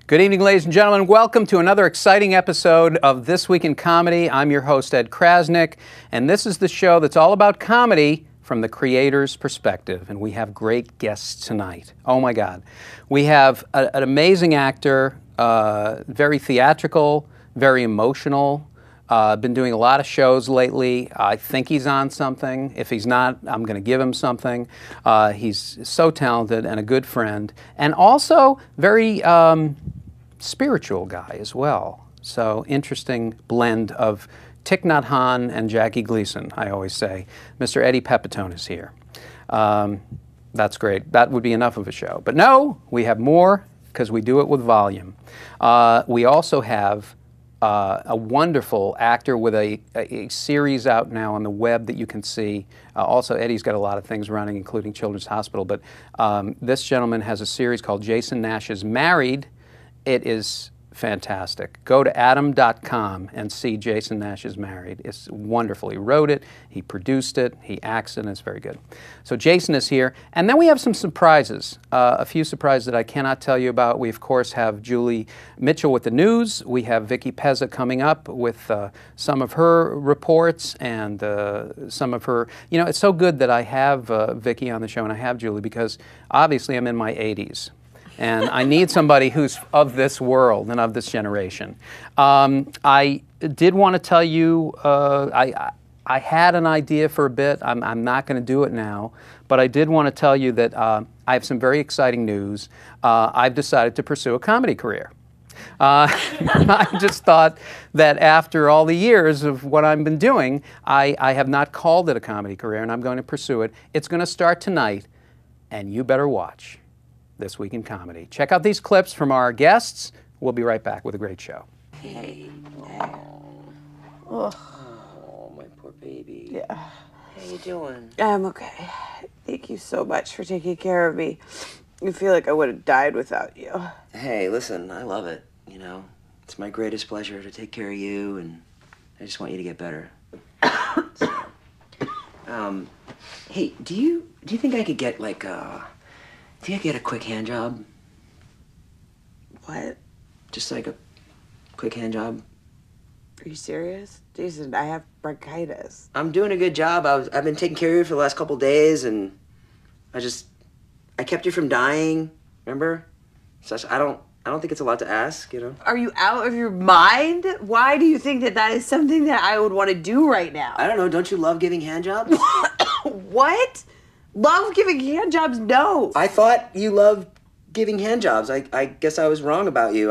Good evening, ladies and gentlemen. Welcome to another exciting episode of This Week in Comedy. I'm your host, Ed Krasnick, and this is the show that's all about comedy from the creator's perspective. And we have great guests tonight. Oh my God. We have an amazing actor, very theatrical, very emotional. Been doing a lot of shows lately. I think he's on something. If he's not, I'm going to give him something. He's so talented and a good friend, and also very spiritual guy as well. So interesting blend of Thich Nhat Hanh and Jackie Gleason, I always say. Mr. Eddie Pepitone is here. That's great. That would be enough of a show. But no, we have more because we do it with volume. We also have a wonderful actor with a series out now on the web that you can see. Also, Eddie's got a lot of things running, including Children's Hospital. But this gentleman has a series called Jason Nash is Married. It is fantastic. Go to adam.com and see Jason Nash is Married. It's wonderful. He wrote it, he produced it, he acts in it. It's very good. So Jason is here. And then we have some surprises, a few surprises that I cannot tell you about. We, of course, have Julie Mitchell with the news. We have Vicky Pezza coming up with some of her reports and some of her... You know, it's so good that I have Vicky on the show and I have Julie because obviously I'm in my 80s. And I need somebody who's of this world and of this generation. I did want to tell you, I had an idea for a bit. I'm not going to do it now. But I did want to tell you that I have some very exciting news. I've decided to pursue a comedy career. I just thought that after all the years of what I've been doing, I have not called it a comedy career, and I'm going to pursue it. It's going to start tonight, and you better watch This Week in Comedy. Check out these clips from our guests. We'll be right back with a great show. Hey. Oh, my poor baby. Yeah. How you doing? I'm okay. Thank you so much for taking care of me. I feel like I would have died without you. Hey, listen, I love it. You know, it's my greatest pleasure to take care of you, and I just want you to get better. Hey, do you think I could get like do you get a quick hand job? What? Just like a quick hand job? Are you serious? Jason, I have bronchitis. I'm doing a good job. I've been taking care of you for the last couple days, and I kept you from dying. Remember? I don't think it's a lot to ask, you know. Are you out of your mind? Why do you think that is something that I would want to do right now? I don't know. Don't you love giving hand jobs? What? Love giving hand jobs? No. I thought you loved giving hand jobs. I guess I was wrong about you.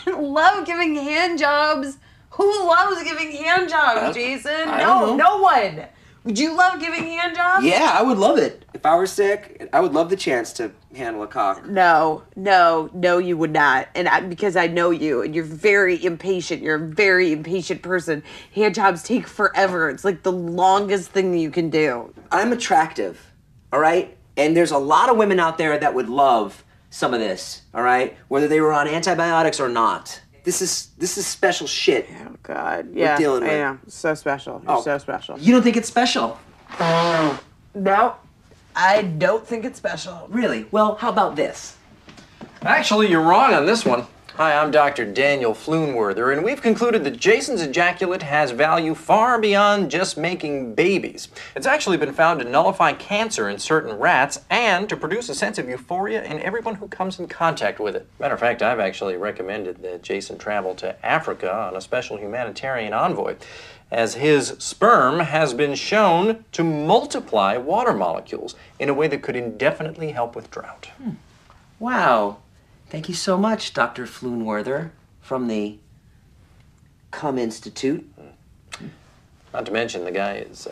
Love giving hand jobs? Who loves giving hand jobs, Jason? I don't know. No one. Would you love giving hand jobs? Yeah, I would love it. If I were sick, I would love the chance to handle a cock. No, you would not. And because I know you, and you're very impatient. You're a very impatient person. Hand jobs take forever. It's like the longest thing that you can do. I'm attractive, all right? And there's a lot of women out there that would love some of this, all right? Whether they were on antibiotics or not. This is special shit. Oh, God. Yeah, we're dealing with. I know. So special. You're so special. You don't think it's special? No, I don't think it's special. Really? Well, how about this? Actually, you're wrong on this one. Hi, I'm Dr. Daniel Floonwerther, and we've concluded that Jason's ejaculate has value far beyond just making babies. It's actually been found to nullify cancer in certain rats and to produce a sense of euphoria in everyone who comes in contact with it. Matter of fact, I've actually recommended that Jason travel to Africa on a special humanitarian envoy, as his sperm has been shown to multiply water molecules in a way that could indefinitely help with drought. Wow. Thank you so much, Dr. Floonwerther, from the Cum Institute. Not to mention, the guy is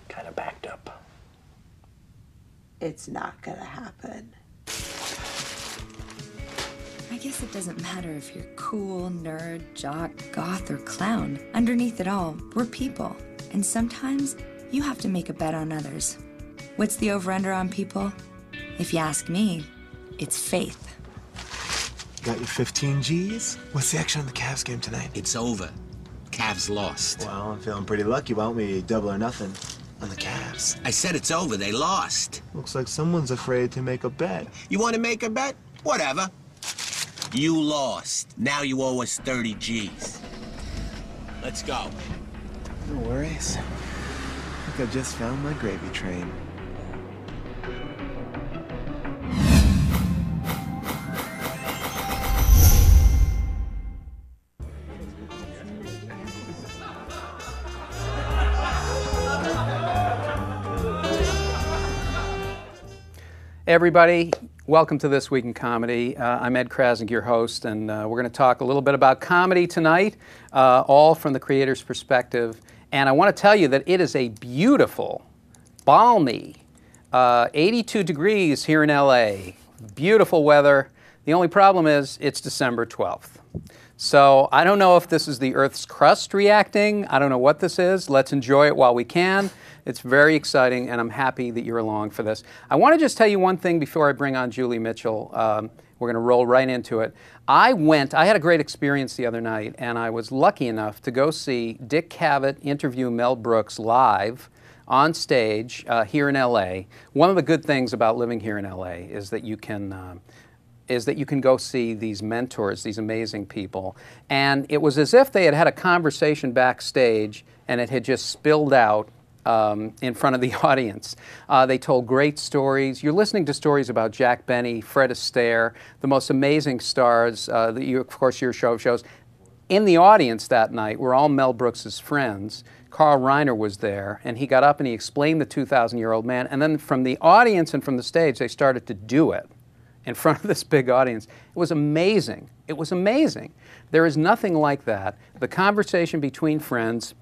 kind of backed up. It's not gonna happen. I guess it doesn't matter if you're cool, nerd, jock, goth, or clown. Underneath it all, we're people. And sometimes you have to make a bet on others. What's the over-under on people? If you ask me, it's faith. Got your 15 G's? What's the action on the Cavs game tonight? It's over. Cavs lost. Well, I'm feeling pretty lucky. Why don't we double or nothing on the Cavs? I said it's over. They lost. Looks like someone's afraid to make a bet. You want to make a bet? Whatever. You lost. Now you owe us 30 G's. Let's go. No worries. I think I just found my gravy train. Everybody, welcome to This Week in Comedy. I'm Ed Krasnick, your host, and we're going to talk a little bit about comedy tonight, all from the creator's perspective. And I want to tell you that it is a beautiful, balmy, 82 degrees here in LA. Beautiful weather. The only problem is it's December 12th. So I don't know if this is the Earth's crust reacting. I don't know what this is. Let's enjoy it while we can. It's very exciting, and I'm happy that you're along for this. I want to just tell you one thing before I bring on Julie Mitchell. We're going to roll right into it. I had a great experience the other night, and I was lucky enough to go see Dick Cavett interview Mel Brooks live on stage here in LA. One of the good things about living here in LA is that you can go see these mentors, these amazing people. And it was as if they had had a conversation backstage and it had just spilled out in front of the audience. They told great stories. You're listening to stories about Jack Benny, Fred Astaire, the most amazing stars that of course, your show shows. In the audience that night were all Mel Brooks' friends. Carl Reiner was there, and he got up and he explained the 2,000-year-old man. And then from the audience and from the stage, they started to do it in front of this big audience. It was amazing. It was amazing. There is nothing like that. The conversation between friends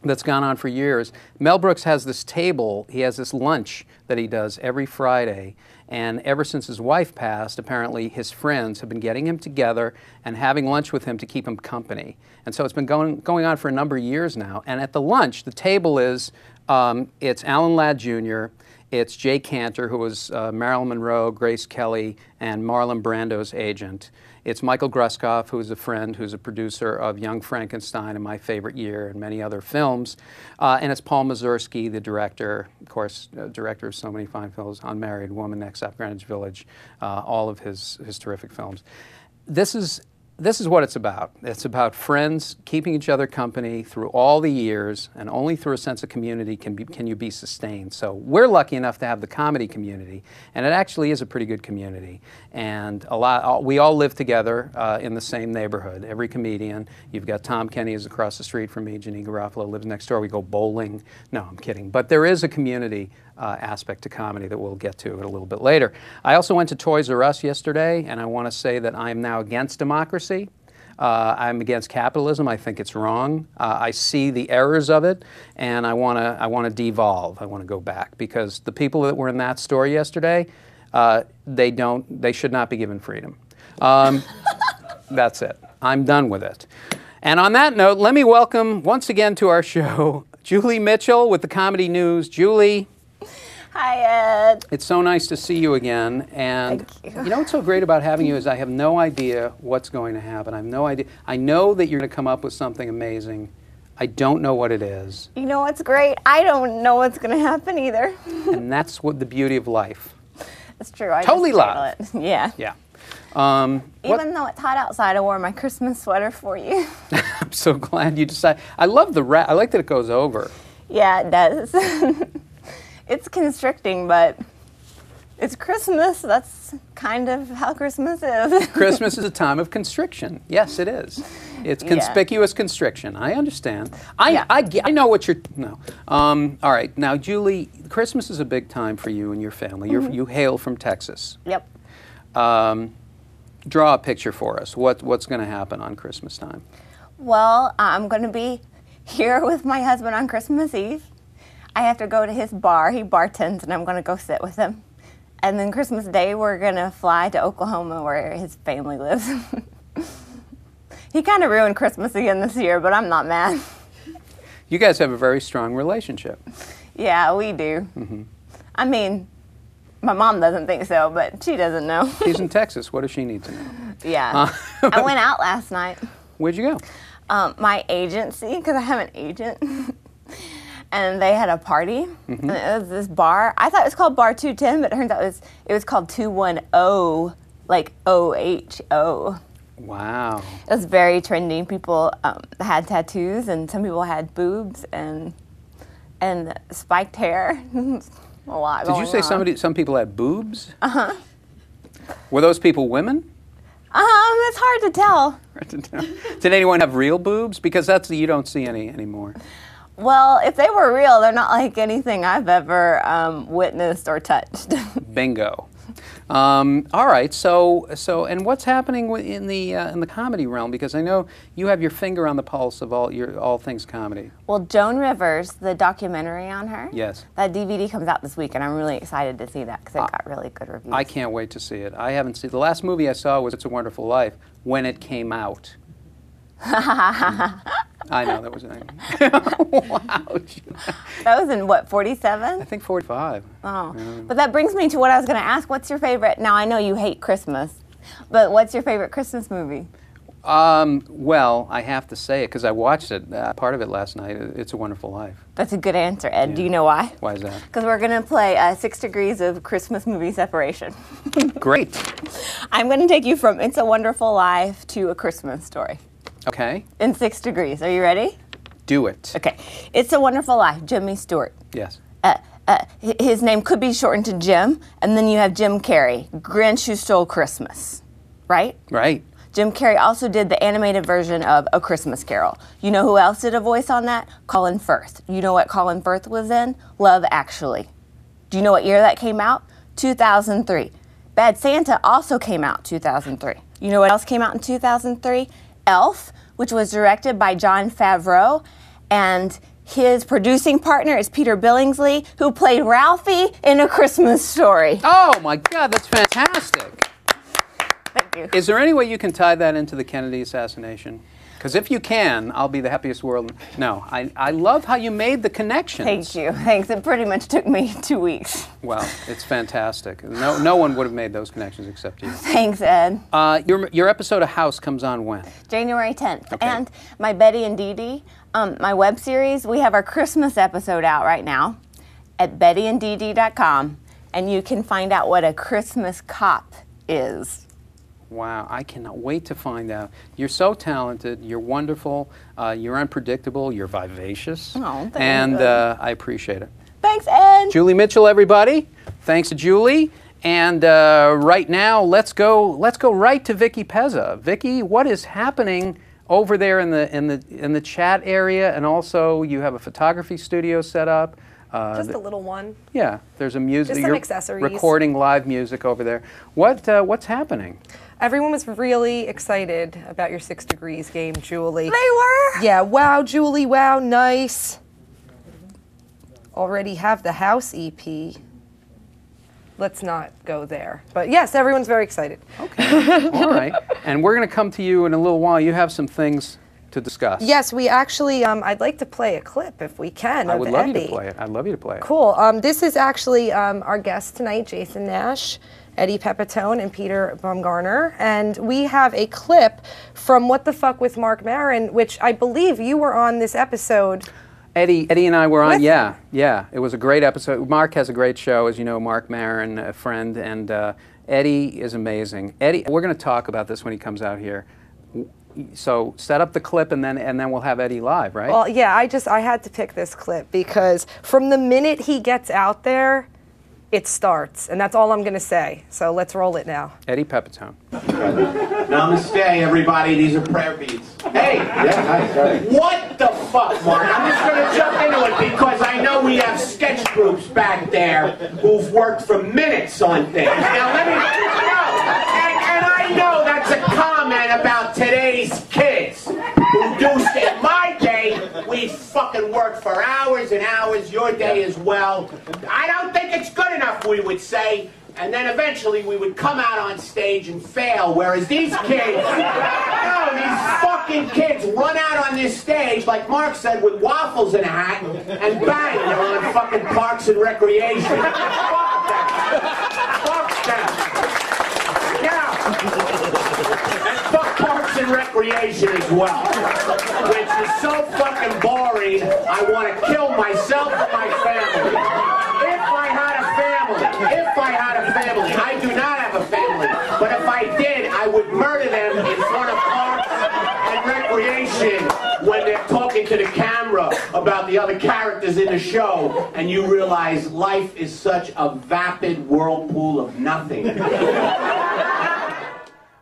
that's gone on for years. Mel Brooks has this table, he has this lunch that he does every Friday, and ever since his wife passed, apparently his friends have been getting him together and having lunch with him to keep him company. And so it's been going on for a number of years now. And at the lunch, the table is, it's Alan Ladd Jr., it's Jay Cantor, who was Marilyn Monroe, Grace Kelly, and Marlon Brando's agent. It's Michael Gruskoff, who's a friend, who's a producer of Young Frankenstein and My Favorite Year and many other films. And it's Paul Mazursky, the director, of course, director of so many fine films, Unmarried Woman, Next Up, Greenwich Village, all of his terrific films. This is what it's about. It's about friends keeping each other company through all the years, and only through a sense of community can you be sustained. So we're lucky enough to have the comedy community, and it actually is a pretty good community. And we all live together in the same neighborhood. Every comedian. You've got Tom Kenny is across the street from me. Janine Garofalo lives next door. We go bowling. No, I'm kidding. But there is a community aspect to comedy that we'll get to a little bit later. I also went to Toys R Us yesterday, and I want to say that I am now against democracy. I'm against capitalism. I think it's wrong. I see the errors of it, and I want to devolve. I want to go back, because the people that were in that store yesterday, they should not be given freedom. That's it. I'm done with it. And on that note, let me welcome once again to our show Julie Mitchell with the Comedy News. Julie. Hi, Ed. It's so nice to see you again. And Thank you. You know what's so great about having you is I have no idea what's going to happen. I have no idea. I know that you're going to come up with something amazing. I don't know what it is. You know what's great? I don't know what's going to happen either. And that's what the beauty of life. That's true. I Totally just handle live. it. Yeah. Yeah. Even though it's hot outside, I wore my Christmas sweater for you. I'm so glad you decided. I love the wrap. I like that it goes over. Yeah, it does. It's constricting, but it's Christmas. That's kind of how Christmas is. Christmas is a time of constriction. Yes, it is. It's conspicuous constriction. I understand. I know what you're. No. All right. Now, Julie, Christmas is a big time for you and your family. You hail from Texas. Yep. Draw a picture for us. What's going to happen on Christmas time? Well, I'm going to be here with my husband on Christmas Eve. I have to go to his bar. He bartends, and I'm going to go sit with him. And then Christmas Day, we're going to fly to Oklahoma where his family lives. He kind of ruined Christmas again this year, but I'm not mad. You guys have a very strong relationship. Yeah, we do. Mm-hmm. I mean, my mom doesn't think so, but she doesn't know. She's in Texas. What does she need to know? Yeah. I went out last night. Where'd you go? My agency, because I have an agent. And they had a party, and it was this bar. I thought it was called Bar 210, but it turns out it was called 210 like OHO. Wow. It was very trendy. People had tattoos, and some people had boobs and spiked hair. A lot. Did you say on. some people had boobs? Uh-huh. Were those people women? It's hard to tell. Hard to tell. Did anyone have real boobs? Because you don't see any anymore. Well, if they were real, they're not like anything I've ever witnessed or touched. Bingo. All right. So, and what's happening in the comedy realm? Because I know you have your finger on the pulse of all things comedy. Well, Joan Rivers, the documentary on her. Yes. That DVD comes out this week, and I'm really excited to see that because it got really good reviews. I can't wait to see it. I haven't seen the last movie I saw was It's a Wonderful Life when it came out. I know that was wow. That was in what, 47? I think 45. Oh, yeah. But that brings me to what I was going to ask. What's your favorite? Now I know you hate Christmas, but what's your favorite Christmas movie? Well, I have to say it because I watched it, part of it last night. It's a Wonderful Life. That's a good answer, Ed. Yeah. Do you know why? Why is that? Because we're going to play 6 Degrees of Christmas movie separation. Great. I'm going to take you from It's a Wonderful Life to A Christmas Story. Okay. In 6 degrees. Are you ready? Do it. Okay. It's a Wonderful Life, Jimmy Stewart. Yes. His name could be shortened to Jim, and then you have Jim Carrey, Grinch Who Stole Christmas, right? Right. Jim Carrey also did the animated version of A Christmas Carol. You know who else did a voice on that? Colin Firth. You know what Colin Firth was in? Love Actually. Do you know what year that came out? 2003. Bad Santa also came out 2003. You know what else came out in 2003? Elf, which was directed by Jon Favreau, and his producing partner is Peter Billingsley, who played Ralphie in A Christmas Story. Oh my God, that's fantastic. Thank you. Is there any way you can tie that into the Kennedy assassination? Because if you can, I'll be the happiest world. No, I love how you made the connections. Thank you. Thanks. It pretty much took me 2 weeks. Well, it's fantastic. No one would have made those connections except you. Thanks, Ed. Your episode of House comes on when? January 10th. Okay. And my Betty and Dee Dee, my web series, we have our Christmas episode out right now at bettyanddd.com, and you can find out what a Christmas cop is. Wow, I cannot wait to find out. You're so talented, you're wonderful, you're unpredictable, you're vivacious. Oh, thanks. And I appreciate it. Thanks, Ed. Julie Mitchell, everybody. Thanks to Julie. And right now, let's go right to Vicky Pezza. Vicky, what is happening over there in the chat area? And also, you have a photography studio set up. Just a little one. Yeah, there's a music. Just some you're accessories. Recording live music over there. What's happening? Everyone was really excited about your 6 Degrees game, Julie. They were? Yeah, wow, Julie, wow, nice. Already have the House EP. Let's not go there. But yes, everyone's very excited. Okay, all right. And we're going to come to you in a little while. You have some things to discuss. Yes, we actually, I'd like to play a clip if we can. I would love Eddie. you to play it. I'd love you to play it. Cool. This is actually our guest tonight, Jason Nash, Eddie Pepitone, and Peter Bumgarner. And we have a clip from What the Fuck with Mark Maron, which I believe you were on this episode. Eddie and I were on, yeah. It was a great episode. Mark has a great show, as you know, Mark Maron, a friend, and Eddie is amazing. Eddie, we're going to talk about this when he comes out here. So set up the clip and then we'll have Eddie live, right? Well, yeah, I had to pick this clip because from the minute he gets out there, it starts, and that's all I'm going to say. So let's roll it now. Eddie Pepitone. Namaste, everybody. These are prayer beads. Hey! Yeah, hi, sorry. What the fuck, Mark? I'm just going to jump into it because I know we have sketch groups back there who've worked for minutes on things. Now, let me... And I know that's a comment about today's kids who do... In my day, we fucking worked for hours and hours. Your day as well. I don't think it's good enough, we would say. And then eventually we would come out on stage and fail, whereas these kids, no, these fucking kids run out on this stage, like Mark said, with waffles in a hat, and bang, they're on fucking Parks and Recreation. Fuck them. Fuck them. Yeah. And fuck Parks and Recreation as well, which is so fucking boring, I want to kill myself and my family. If I had a family. If I had a family, I do not have a family, but if I did, I would murder them in front of parks and recreation when they're talking to the camera about the other characters in the show, and you realize life is such a vapid whirlpool of nothing.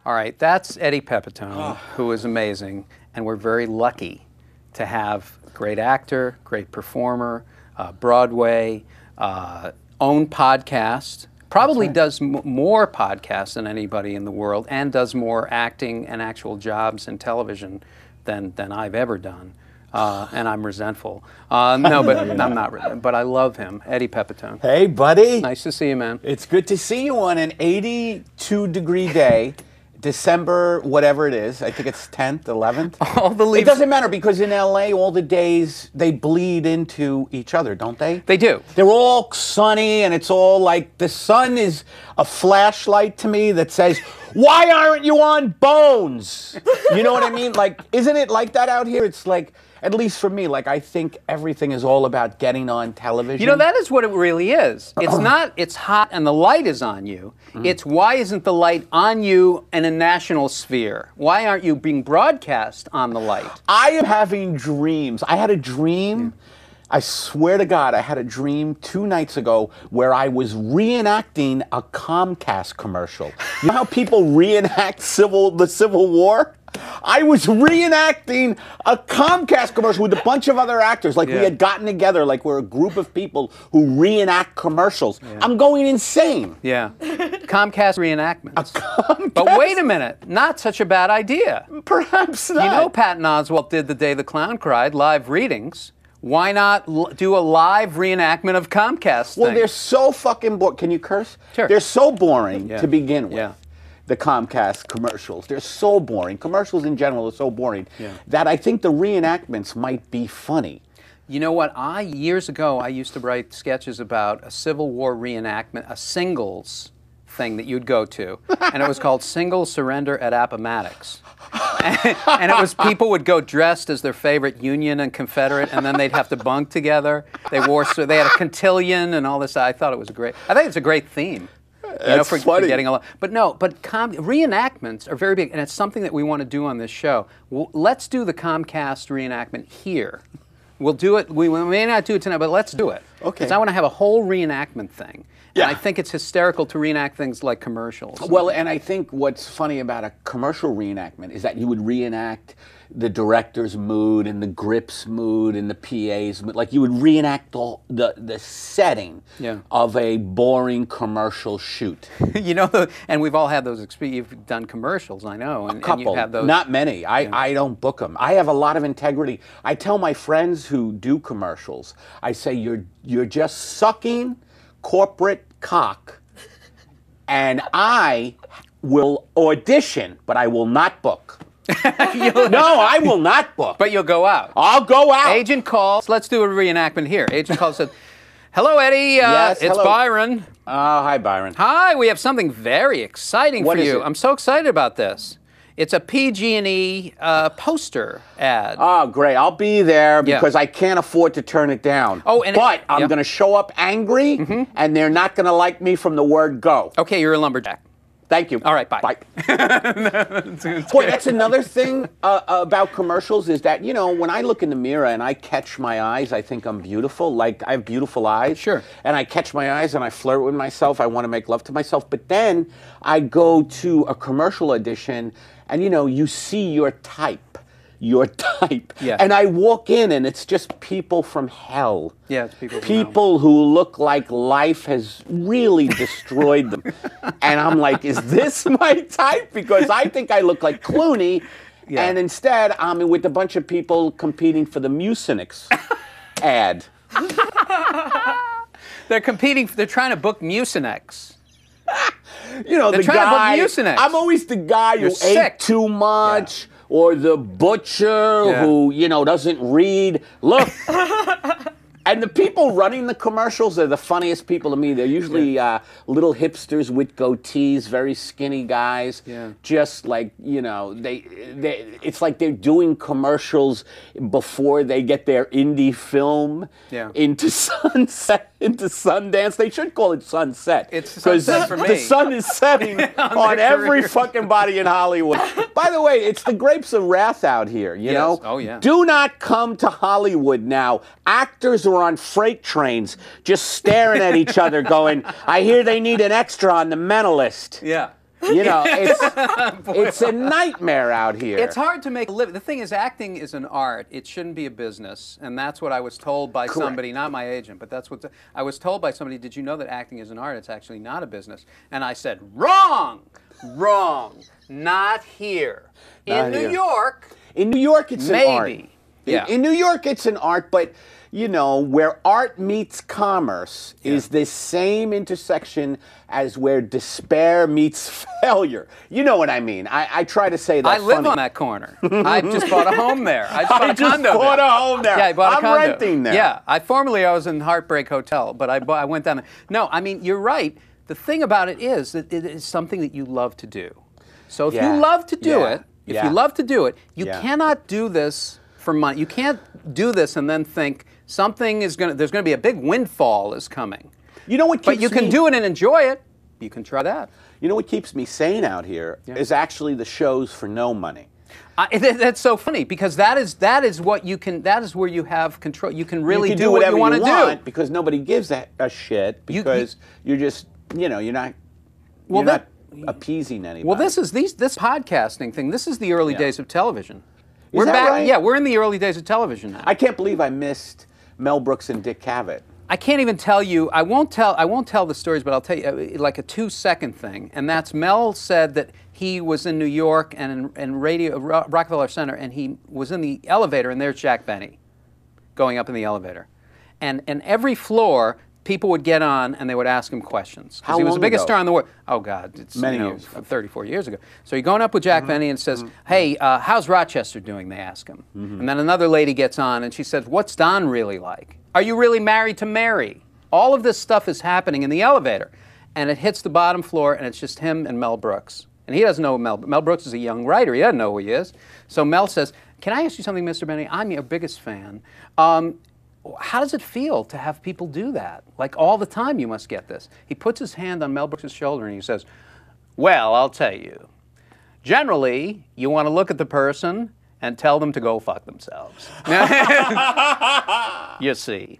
All right, that's Eddie Pepitone, who is amazing, and we're very lucky to have a great actor, great performer, Broadway, own podcast, probably does more podcasts than anybody in the world, and does more acting and actual jobs in television than I've ever done. And I'm resentful. No, but I'm not resentful, but I love him, Eddie Pepitone. Hey, buddy. Nice to see you, man. It's good to see you on an 82-degree day. December, whatever it is, I think it's 10th, 11th. All the leaves. It doesn't matter because in LA, all the days, they bleed into each other, don't they? They do. They're all sunny and it's all like, the sun is a flashlight to me that says, why aren't you on Bones? You know what I mean? Like, isn't it like that out here? It's like, at least for me, like I think everything is all about getting on television. You know, that is what it really is. It's not, it's hot and the light is on you. It's why isn't the light on you in a national sphere? Why aren't you being broadcast on the light? I am having dreams. I had a dream. I swear to God, I had a dream 2 nights ago where I was reenacting a Comcast commercial. You know how people reenact the Civil War? I was reenacting a Comcast commercial with a bunch of other actors. Like we had gotten together, like we're a group of people who reenact commercials. I'm going insane. Yeah. Comcast reenactments. But wait a minute, not such a bad idea. Perhaps not. You know Patton Oswalt did The Day the Clown Cried, live readings. Why not do a live reenactment of Comcast Well, thing? they're so fucking boring. Can you curse? Sure. They're so boring to begin with. Yeah. The Comcast commercials. They're so boring. Commercials in general are so boring that I think the reenactments might be funny. You know what? Years ago, I used to write sketches about a Civil War reenactment, a singles thing that you'd go to, and it was called Single Surrender at Appomattox. And it was people would go dressed as their favorite Union and Confederate, and then they'd have to bunk together. They had a cotillion and all this. I thought it was great. I think it's a great theme. That's for getting along. But no, reenactments are very big, and it's something that we want to do on this show. Let's do the Comcast reenactment here. We'll do it. We may not do it tonight, but let's do it. Okay. Because I want to have a whole reenactment thing. Yeah. And I think it's hysterical to reenact things like commercials. Well, and I think what's funny about a commercial reenactment is that you would reenact the director's mood and the grip's mood and the PA's mood. Like you would reenact the setting of a boring commercial shoot. You know, and we've all had those experiences. You've done commercials, I know. And, a couple, and you have those. Not many. I don't book them. I have a lot of integrity. I tell my friends who do commercials, I say, you're just sucking corporate cock, and I will audition, but I will not book. No, I will not book. But you'll go out. I'll go out. Agent calls. Let's do a reenactment here. Agent calls and said, hello, Eddie. Yes, it's hello. Byron. Hi, Byron. Hi, we have something very exciting for you. I'm so excited about this. It's a PG&E poster ad. Oh, great. I'll be there because I can't afford to turn it down. Oh, but I'm going to show up angry, and they're not going to like me from the word go. Okay, you're a lumberjack. Thank you. All right, bye. Boy, that's another thing about commercials is that, you know, when I look in the mirror and I catch my eyes, I think I'm beautiful. Like, I have beautiful eyes. Sure. And I catch my eyes and I flirt with myself. I want to make love to myself. But then I go to a commercial audition and, you know, you see your type. Yeah. And I walk in and it's just people from hell. Yeah, it's people from People who look like life has really destroyed them. And I'm like, is this my type? Because I think I look like Clooney. Yeah. And instead, I'm with a bunch of people competing for the Mucinex ad. They're trying to book Mucinex. You know, they're the guy. To book Mucinex. I'm always the guy who ate too much. Yeah. Or the butcher who, you know, doesn't read. Look, And the people running the commercials are the funniest people to me. They're usually little hipsters with goatees, very skinny guys. Yeah. Just like, you know, it's like they're doing commercials before they get their indie film into Sunset, into Sundance. They should call it Sunset. It's Sunset for me. The sun is setting on every fucking body in Hollywood. By the way, it's the grapes of wrath out here, you know? Oh, yeah. Do not come to Hollywood now. Actors are on freight trains just staring at each other going, I hear they need an extra on The Mentalist. Yeah. You know, it's a nightmare out here. It's hard to make a living. The thing is, acting is an art. It shouldn't be a business. And that's what I was told by somebody, not my agent, but that's what I was told by somebody. Did you know that acting is an art? It's actually not a business. And I said, wrong, wrong, not here. In New York, it's an art. maybe. Yeah. In New York, it's an art, but you know, where art meets commerce is this same intersection as where despair meets failure. You know what I mean? I try to say that. I live on that corner. I just bought a home there. I just bought a home there. Yeah, I bought a condo. I'm renting there. Yeah, I was in Heartbreak Hotel, but I went down there. No, I mean, you're right. The thing about it is that it is something that you love to do. So if you love to do it, you love to do it, you cannot do this for money. You can't do this and then think there's going to be a big windfall is coming. You know what keeps But you can do it and enjoy it. You can try that. You know what keeps me sane out here is actually the shows for no money. That's so funny because that is what you can. That is where you have control. You can really do what whatever you want to do because nobody gives a shit because you're just you're not appeasing anybody. Well, this podcasting thing. This is the early days of television. We're back. Right? Yeah, we're in the early days of television now. I can't believe I missed Mel Brooks and Dick Cavett. I can't even tell you. I won't tell the stories, but I'll tell you like a 2-second thing. And that's Mel said that he was in New York and in Rockefeller Center, and he was in the elevator, and there's Jack Benny going up in the elevator, and every floor. People would get on and they would ask him questions. How he was long the biggest ago? star in the world. Oh, God. It's many years. 34 years ago. So you're going up with Jack Benny and says, hey, how's Rochester doing? They ask him. And then another lady gets on and she says, what's Don really like? Are you really married to Mary? All of this stuff is happening in the elevator. And it hits the bottom floor and it's just him and Mel Brooks. And he doesn't know Mel Brooks is a young writer. He doesn't know who he is. So Mel says, can I ask you something, Mr. Benny? I'm your biggest fan. How does it feel to have people do that? Like all the time you must get this. He puts his hand on Mel Brooks' shoulder and he says, well, I'll tell you. Generally, you want to look at the person and tell them to go fuck themselves. You see.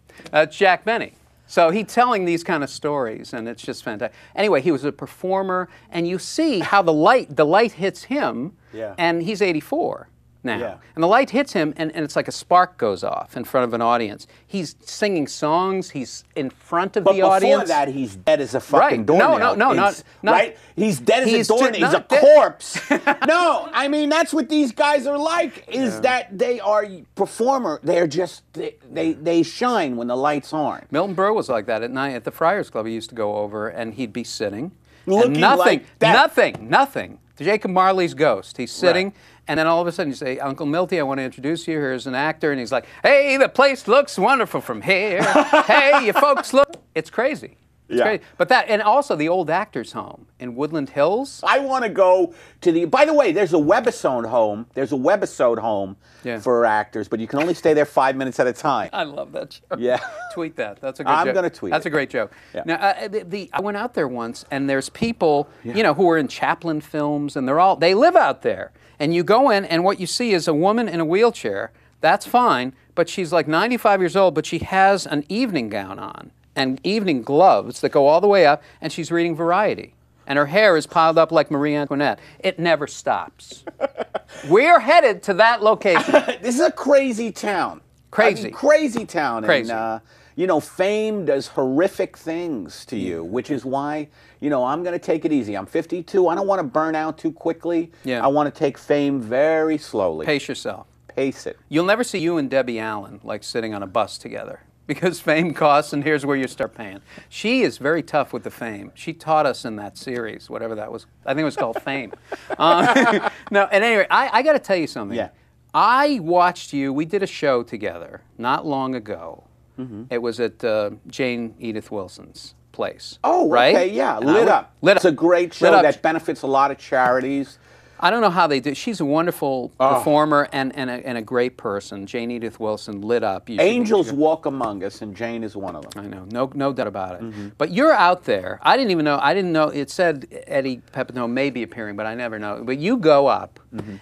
Jack Benny. So he's telling these kind of stories, and it's just fantastic. Anyway, he was a performer, and you see how the light hits him, and he's 84. Now. Yeah. And the light hits him, and it's like a spark goes off in front of an audience. He's singing songs. He's in front of the audience. But before that, he's dead as a fucking doornail. No, not right. He's dead as a doornail. He's a corpse. No, I mean that's what these guys are like. Is that they are performer? They're just they shine when the lights aren't. Milton Berle was like that at night at the Friars Club. He used to go over, and he'd be sitting, looking and nothing, like that. nothing. Jacob Marley's ghost. He's sitting. Right. And then all of a sudden you say, Uncle Milty, I want to introduce you. Here's an actor. And he's like, hey, the place looks wonderful from here. Hey, you folks look. It's crazy. It's crazy. But and also the old actors' home in Woodland Hills. I want to go to by the way, there's a webisode home. There's a webisode home for actors, but you can only stay there 5 minutes at a time. I love that joke. Yeah. Tweet that. That's a good joke. I'm going to tweet That's a great joke. Yeah. Now, I went out there once, and there's people, who are in Chaplin films, and they live out there. And you go in, and what you see is a woman in a wheelchair. That's fine, but she's like 95 years old, but she has an evening gown on and evening gloves that go all the way up, and she's reading Variety. And her hair is piled up like Marie Antoinette. It never stops. We're headed to that location. This is a crazy town. Crazy. I mean, crazy town. Crazy. And, fame does horrific things to you, which is why, I'm going to take it easy. I'm 52. I don't want to burn out too quickly. Yeah. I want to take fame very slowly. Pace yourself. Pace it. You'll never see you and Debbie Allen, like, sitting on a bus together. Because fame costs, and here's where you start paying. She is very tough with the fame. She taught us in that series, whatever that was. I think it was called Fame. No, and anyway, I got to tell you something. Yeah. I watched you. We did a show together not long ago It was at Jane Edith Wilson's place. Oh, right? okay, yeah, And Lit Up. Lit Up. It's a great show Lit Up. that benefits a lot of charities. I don't know how they do. She's a wonderful performer and a great person. Jane Edith Wilson, Lit Up. Angels walk among us, and Jane is one of them. I know, no doubt about it. But you're out there. I didn't know. It said Eddie Pepitone may be appearing, but I never know. But you go up,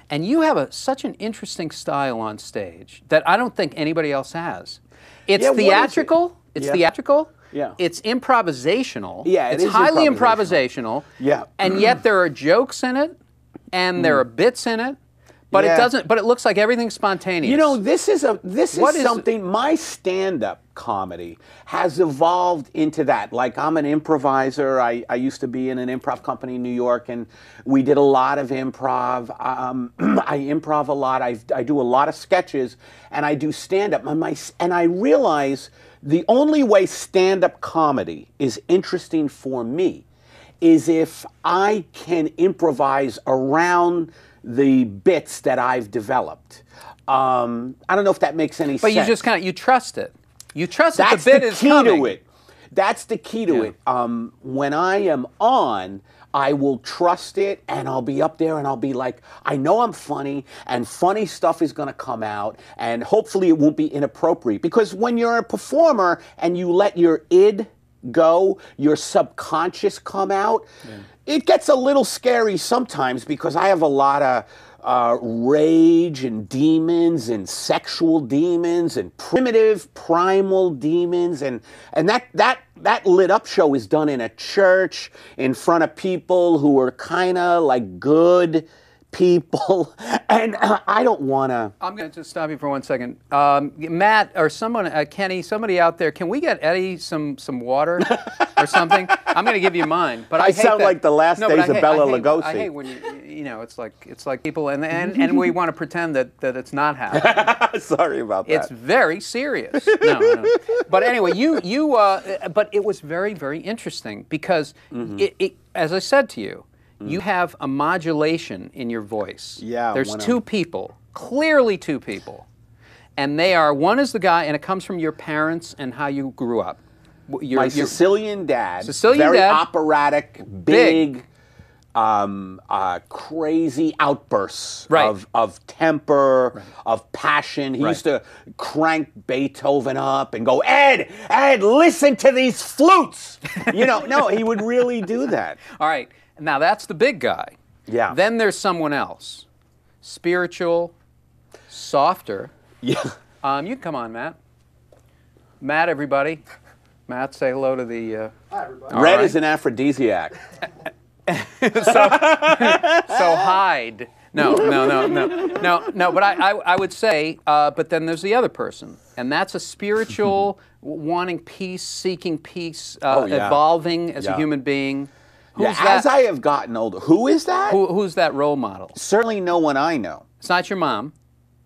and you have such an interesting style on stage that I don't think anybody else has. It's theatrical. It's theatrical. Yeah. It's improvisational. Yeah, it's highly improvisational. Yeah. And yet there are jokes in it, and there are bits in it, but it doesn't. But it looks like everything's spontaneous. You know, this is something. My stand-up comedy has evolved into that. Like, I'm an improviser. I used to be in an improv company in New York, and we did a lot of improv. I improv a lot. I do a lot of sketches, and I do stand-up. And I realize the only way stand-up comedy is interesting for me is if I can improvise around the bits that I've developed. I don't know if that makes any sense. But you just you trust it. You trust that the bit is coming. That's the key to it. That's the key to it. When I am on, I will trust it, and I'll be up there, and I'll be like, I know I'm funny, and funny stuff is going to come out, and hopefully it won't be inappropriate. Because when you're a performer and you let your id go, your subconscious come out, it gets a little scary sometimes because I have a lot of rage and demons and sexual demons and primitive primal demons, and that Lit Up show is done in a church in front of people who are kind of like good people, and I don't want to. I'm going to just stop you for 1 second. Matt or someone, Kenny, somebody out there, can we get Eddie some water or something? I'm going to give you mine. But I hate sound that. like the last days of Bela Lugosi. I hate when it's like people and we want to pretend that it's not happening. Sorry about that. It's very serious. No. But anyway, but it was very, very interesting because it, as I said to you, you have a modulation in your voice. Yeah. There's two people, clearly two people. And one is the guy, and it comes from your parents and how you grew up. My Sicilian dad. Very operatic, big, crazy outbursts of temper, of passion. He used to crank Beethoven up and go, Ed, listen to these flutes. No, he would really do that. All right. Now, that's the big guy. Yeah. Then there's someone else. Spiritual, softer. Yeah. You can come on, Matt. Matt, everybody. Matt, say hello to the... Hi, everybody. Red is an aphrodisiac. so hide. No, but I would say, but then there's the other person. And that's a spiritual, wanting peace, seeking peace, evolving as a human being. As I have gotten older. Who is that? Who's that role model? Certainly no one I know. It's not your mom.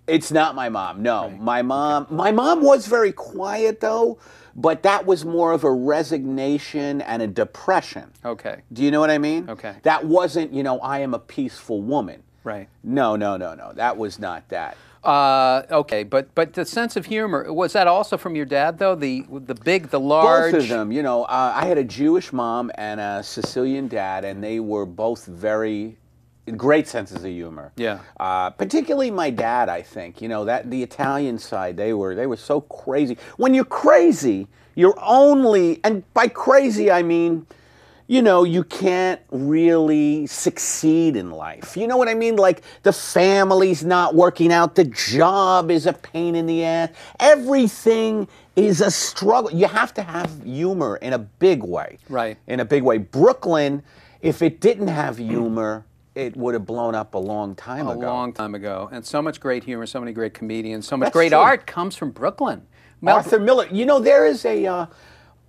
It's not my mom, no. Right. My mom was very quiet, though, but that was more of a resignation and a depression. Okay. Do you know what I mean? Okay. That wasn't, I am a peaceful woman. Right. No. That was not that. Okay, but the sense of humor, was that also from your dad, though? The big, the large? Both of them. I had a Jewish mom and a Sicilian dad, and they were both very great senses of humor. Yeah. Particularly my dad, I think. That the Italian side, they were so crazy. When you're crazy, you're only, and by crazy I mean, you can't really succeed in life. You know what I mean? Like, the family's not working out, the job is a pain in the ass, everything is a struggle. You have to have humor in a big way. Right. In a big way. Brooklyn, if it didn't have humor, it would have blown up a long time ago. A long time ago. And so much great humor, so many great comedians, so much great art comes from Brooklyn. Arthur Miller. There is a...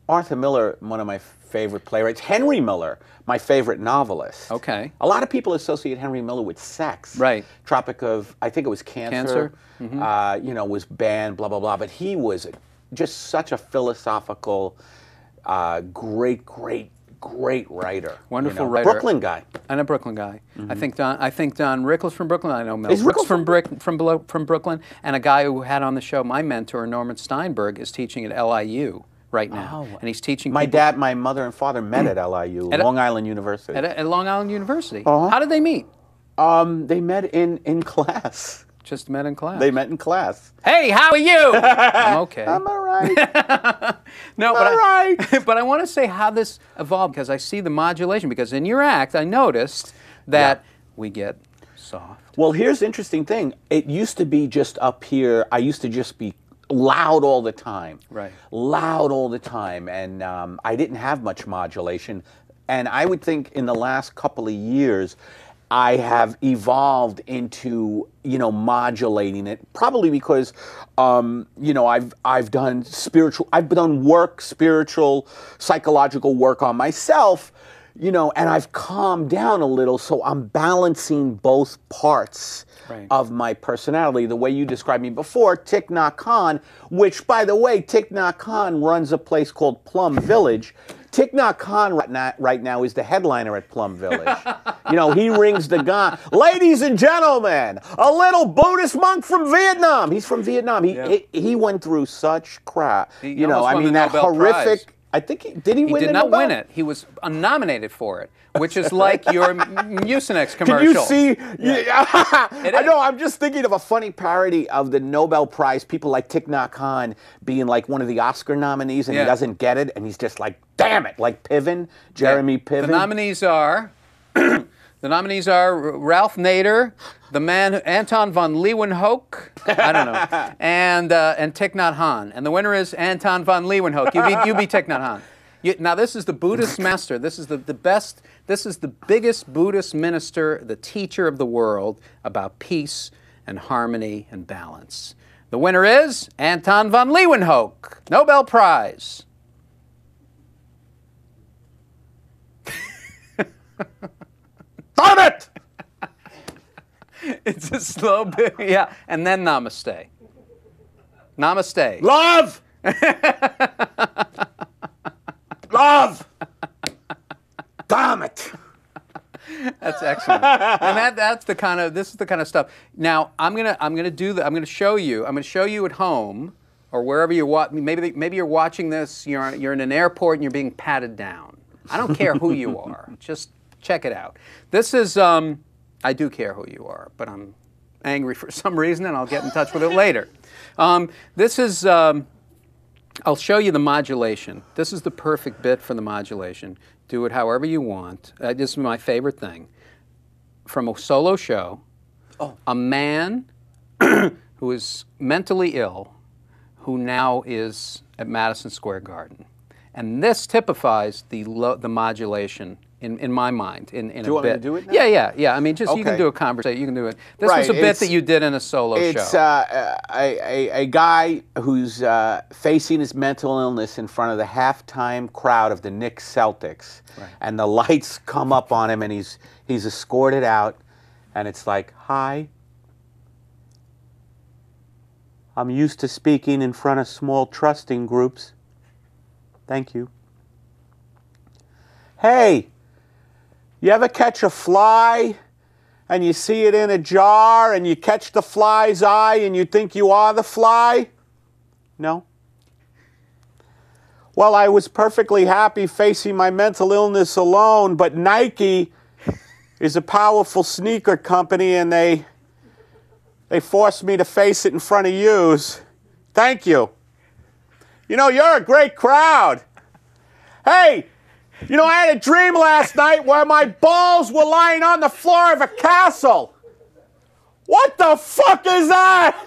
Arthur Miller, one of my favorite playwrights. Henry Miller, my favorite novelist. Okay. A lot of people associate Henry Miller with sex. Right. Tropic of, I think it was Cancer. Was banned, blah, blah, blah. But he was just such a philosophical, great great writer. Wonderful you know, writer. Brooklyn guy. And a Brooklyn guy. I think Don Rickles from Brooklyn. I know Mel Is Brooks Rickles from Brooklyn. And a guy who had on the show, my mentor, Norman Steinberg, is teaching at LIU right now. And he's teaching My people- dad, my mother and father met at LIU, Long Island University. At Long Island University. Uh-huh. How did they meet? They met in class. Just met in class. They met in class. Hey, how are you? I'm okay. I'm all right. No, all right. But I want to say how this evolved because I see the modulation. Because in your act, I noticed that we get soft. Well, here's the interesting thing. It used to be just up here. I used to just be loud all the time. Right. Loud all the time. And I didn't have much modulation. And I would think in the last couple of years, I have evolved into, modulating it. Probably because, I've done spiritual, psychological work on myself, and I've calmed down a little, so I'm balancing both parts of my personality. The way you described me before, Thich Nhat Hanh, which, by the way, Thich Nhat Hanh runs a place called Plum Village. Thich Nhat Hanh right now is the headliner at Plum Village. He rings the gong. Ladies and gentlemen, a little Buddhist monk from Vietnam. He's from Vietnam. He went through such crap. He almost won the that Nobel horrific. Prize. I think did he win He the did not Nobel? win it. He was nominated for it, which is like your Mucinex commercial. Can you see? Yeah. I know. I'm just thinking of a funny parody of the Nobel Prize. People like Thich Nhat Hanh being like one of the Oscar nominees, and he doesn't get it, and he's just like, "Damn it!" Like Piven, Jeremy Piven. The nominees are Ralph Nader, the man Anton von Leeuwenhoek, I don't know, and Thich Nhat Hanh, and the winner is Anton von Leeuwenhoek. You beat Thich Nhat Hanh. Now this is the Buddhist master. This is the best. This is the biggest Buddhist minister, the teacher of the world about peace and harmony and balance. The winner is Anton von Leeuwenhoek, Nobel Prize. Darn it! It's a slow bit, yeah. And then namaste. Namaste. Love! Love! Damn it! That's excellent. And this is the kind of stuff. Now I'm gonna show you at home or wherever you're watching. Maybe you're watching this. You're in an airport and you're being patted down. I don't care who you are. Just check it out. This is, I do care who you are, but I'm angry for some reason, and I'll get in touch with it later. This is, I'll show you the modulation. This is the perfect bit for the modulation. Do it however you want. This is my favorite thing. From a solo show, a man who is mentally ill, who now is at Madison Square Garden. And this typifies the modulation in my mind. Do you want me to do it now? Yeah. I mean, just you can do a conversation. You can do it. This was a bit that you did in a solo show. It's a guy who's facing his mental illness in front of the halftime crowd of the Knicks Celtics, and the lights come up on him, and he's escorted out, and it's like, "Hi, I'm used to speaking in front of small trusting groups. Thank you. Hey, you ever catch a fly and you see it in a jar and you catch the fly's eye and you think you are the fly? No? Well, I was perfectly happy facing my mental illness alone, but Nike is a powerful sneaker company and they forced me to face it in front of yous. Thank you. You're a great crowd. Hey, I had a dream last night where my balls were lying on the floor of a castle. What the fuck is that?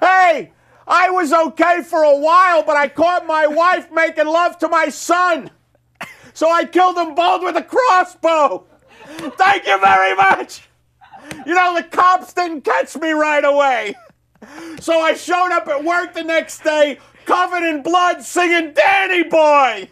Hey, I was okay for a while, but I caught my wife making love to my son. So I killed them both with a crossbow. Thank you very much. The cops didn't catch me right away. So I showed up at work the next day, covered in blood, singing Danny Boy.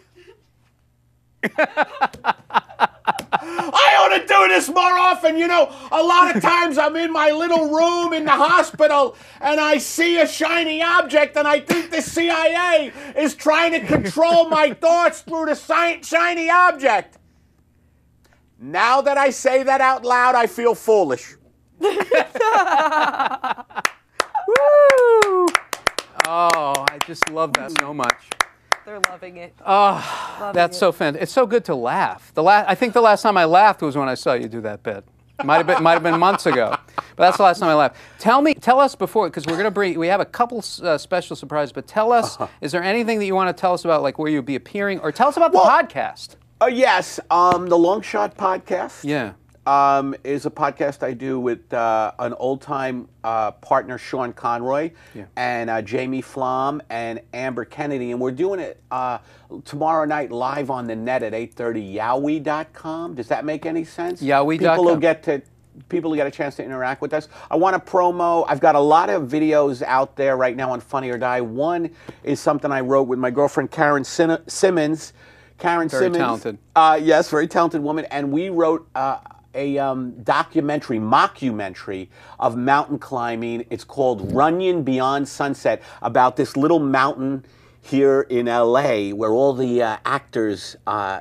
I ought to do this more often. You know, a lot of times I'm in my little room in the hospital and I see a shiny object and I think the CIA is trying to control my thoughts through the shiny object. Now that I say that out loud, I feel foolish. Woo! Oh, I just love that so much. They're loving it. Oh, Loving that's it. so fantastic. It's so good to laugh. I think the last time I laughed was when I saw you do that bit. Might have been months ago, but that's the last time I laughed. Tell us before, because we have a couple special surprises. But tell us, is there anything that you want to tell us about, like where you'll be appearing, or tell us about the podcast? Yes, the Long Shot Podcast. Yeah. Is a podcast I do with an old-time partner, Sean Conroy, and Jamie Flom and Amber Kennedy, and we're doing it tomorrow night live on the net at 8:30. Yowie.com. Does that make any sense? Yowie.com. People get a chance to interact with us. I want to promo. I've got a lot of videos out there right now on Funny or Die. One is something I wrote with my girlfriend Karen Simmons. Very talented. Yes, very talented woman, and we wrote a mockumentary of mountain climbing. It's called Runyon Beyond Sunset, about this little mountain here in LA where all the actors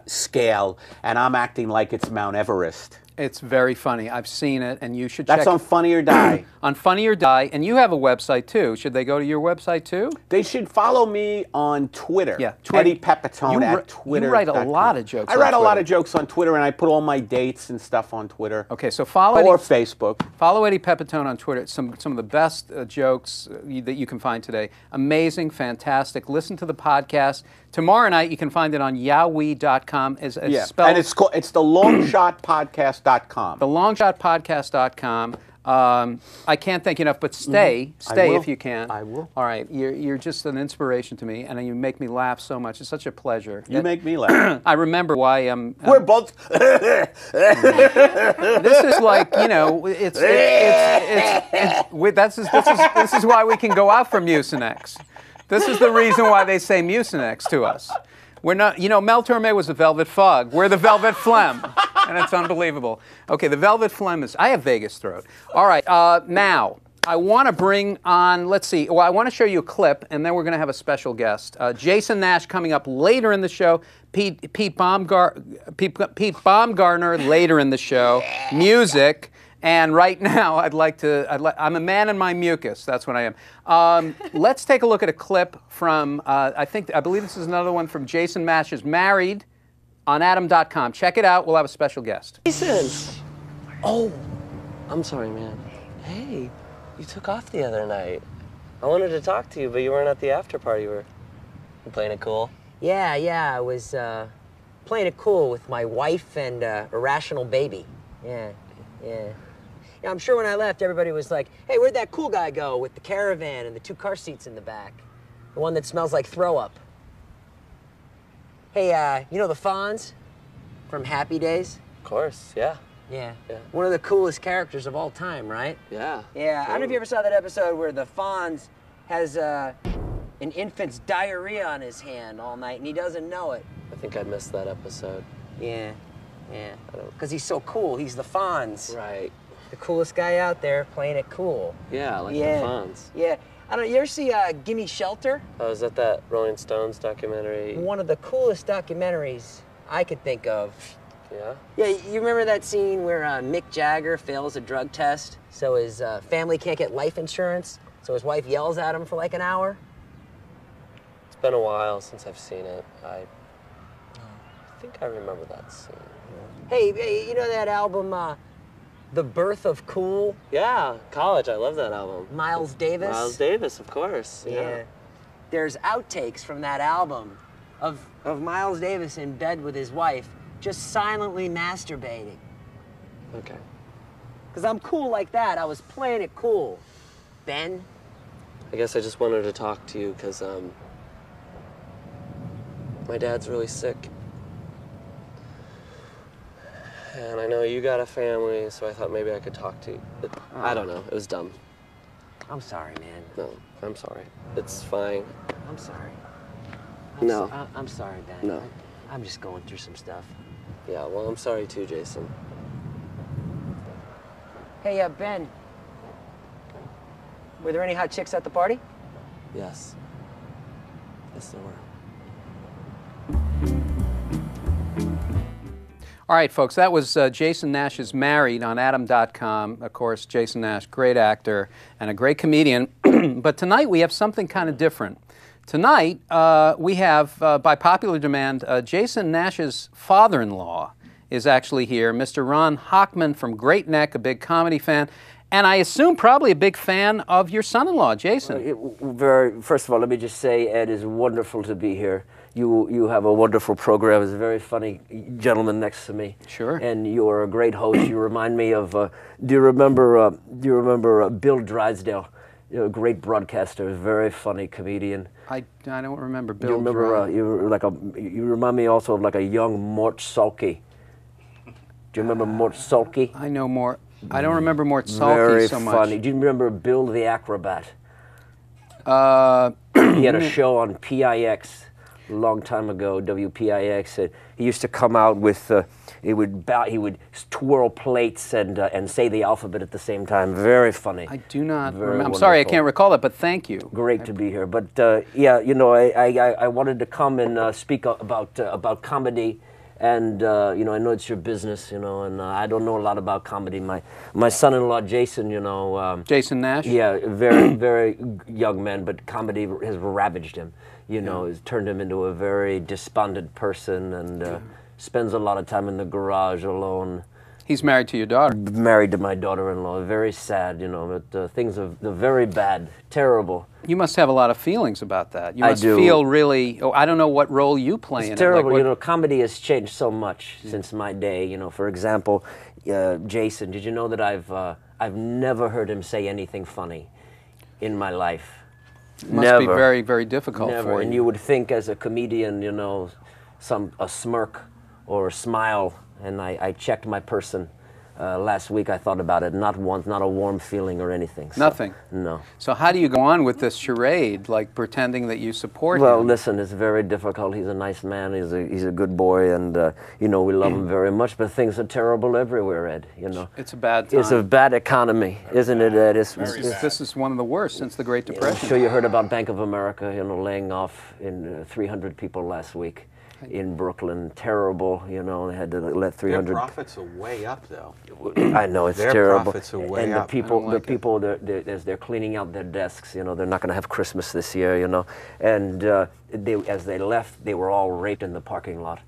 scale, and I'm acting like it's Mount Everest. It's very funny. I've seen it, and you should check it. That's on Funny or Die. On Funny or Die, and you have a website too. Should they go to your website too? They should follow me on Twitter. Yeah, Eddie Pepitone at Twitter. You write a lot of jokes. I write a lot of jokes on Twitter, and I put all my dates and stuff on Twitter. Okay, so follow or Facebook. Follow Eddie Pepitone on Twitter. Some of the best jokes that you can find today. Amazing, fantastic. Listen to the podcast. Tomorrow night you can find it on Yowie.com. And it's thelongshotpodcast.com. Thelongshotpodcast.com. I can't thank you enough, but stay if you can. I will. All right, you're just an inspiration to me, and you make me laugh so much. It's such a pleasure. You make me laugh. I remember why we're both. This is like, you know, this is why we can go out for Mucinex. This is the reason why they say Mucinex to us. We're not, you know, Mel Torme was the Velvet Fog. We're the Velvet Phlegm. And it's unbelievable. Okay, the Velvet Phlegm is, I have Vegas throat. All right, now, I want to bring on, let's see, well, I want to show you a clip, and then we're going to have a special guest. Jason Nash coming up later in the show. Pete Bumgarner later in the show. Music. And right now, I'm a man in my mucus. That's what I am. Let's take a look at a clip from, I believe this is another one from Jason Nash's Married on Adam.com. Check it out. We'll have a special guest. Jason! Oh, I'm sorry, man. Hey, you took off the other night. I wanted to talk to you, but you weren't at the after party. You playing it cool? Yeah, I was playing it cool with my wife and irrational baby. Yeah. Yeah, I'm sure when I left, everybody was like, hey, where'd that cool guy go with the caravan and the 2 car seats in the back? The one that smells like throw up. Hey, you know the Fonz from Happy Days? Of course, yeah. Yeah. One of the coolest characters of all time, right? Yeah. Yeah, I don't know if you ever saw that episode where the Fonz has an infant's diarrhea on his hand all night and he doesn't know it. I think I missed that episode. Yeah. Because he's so cool. He's the Fonz. Right. The coolest guy out there playing it cool. Yeah, like the Fonz. Yeah. I don't know, you ever see Gimme Shelter? Oh, is that Rolling Stones documentary? One of the coolest documentaries I could think of. Yeah? Yeah, you remember that scene where Mick Jagger fails a drug test, so his family can't get life insurance, so his wife yells at him for like an hour? It's been a while since I've seen it. I think I remember that scene. Hey, you know that album, The Birth of Cool? Yeah, College, I love that album. Miles Davis? Miles Davis, of course. Yeah. There's outtakes from that album of Miles Davis in bed with his wife, just silently masturbating. Okay. Because I'm cool like that. I was playing it cool. Ben? I guess I just wanted to talk to you because, my dad's really sick. And I know you got a family, so I thought maybe I could talk to you. I don't know. It was dumb. I'm sorry, man. No, I'm sorry. It's fine. I'm sorry. No. I'm sorry, Ben. No. I'm just going through some stuff. Yeah, well, I'm sorry too, Jason. Hey, Ben. Were there any hot chicks at the party? Yes. Yes, there were. All right, folks, that was Jason Nash is Married on Adam.com. Of course, Jason Nash, great actor and a great comedian. But tonight we have something kind of different. Tonight we have, by popular demand, Jason Nash's father-in-law is actually here, Mr. Ron Hackman from Great Neck, a big comedy fan, and I assume probably a big fan of your son-in-law, Jason. First of all, let me just say, Ed, it's wonderful to be here. You have a wonderful program. There's a very funny gentleman next to me. Sure. And you're a great host. You remind me of. Do you remember Bill Drysdale? A great broadcaster, very funny comedian. I don't remember Bill. You remember? You remind me also of like a young Mort Sulky. Do you remember Mort Sulky? I know more. I don't remember Mort Sulky very so much. Funny. Do you remember Bill the Acrobat? He had a show on PIX a long time ago, WPIX. He used to come out with, he would twirl plates and say the alphabet at the same time. Very funny. I do not remember. I'm wonderful. sorry, I can't recall that, but thank you. Great to be here. But yeah, you know, I wanted to come and speak about comedy. And you know, I know it's your business, you know, and I don't know a lot about comedy. My son-in-law Jason, you know, Jason Nash. Yeah, very young man, but comedy has ravaged him. You know, has turned him into a very despondent person, and spends a lot of time in the garage alone. He's married to your daughter. Married to my daughter-in-law. Very sad, you know. But things are very bad, terrible. You must have a lot of feelings about that. You I must do. feel really. Oh, I don't know what role you play in It's terrible. it. Like You know, comedy has changed so much since my day. You know, for example, Jason. Did you know that I've never heard him say anything funny in my life? It must be very, very difficult Never. for you. And you would think, as a comedian, you know, a smirk or a smile. And I checked my person last week. I thought about it. Not once, not a warm feeling or anything. So, Nothing? No. So how do you go on with this charade, like pretending that you support him? Well, listen, it's very difficult. He's a nice man. He's a good boy, and you know, we love him very much. But things are terrible everywhere, Ed. You know, it's a bad time. It's a bad economy, isn't it, Ed? This is one of the worst since the Great Depression. I'm sure you heard about Bank of America, you know, laying off 300 people last week in Brooklyn. Terrible, you know. They had to let 300. Their profits are way up, though. I know, it's Their terrible. Profits are way and up. the people, as they're cleaning out their desks, you know, they're not going to have Christmas this year, you know. And as they left, they were all raped in the parking lot.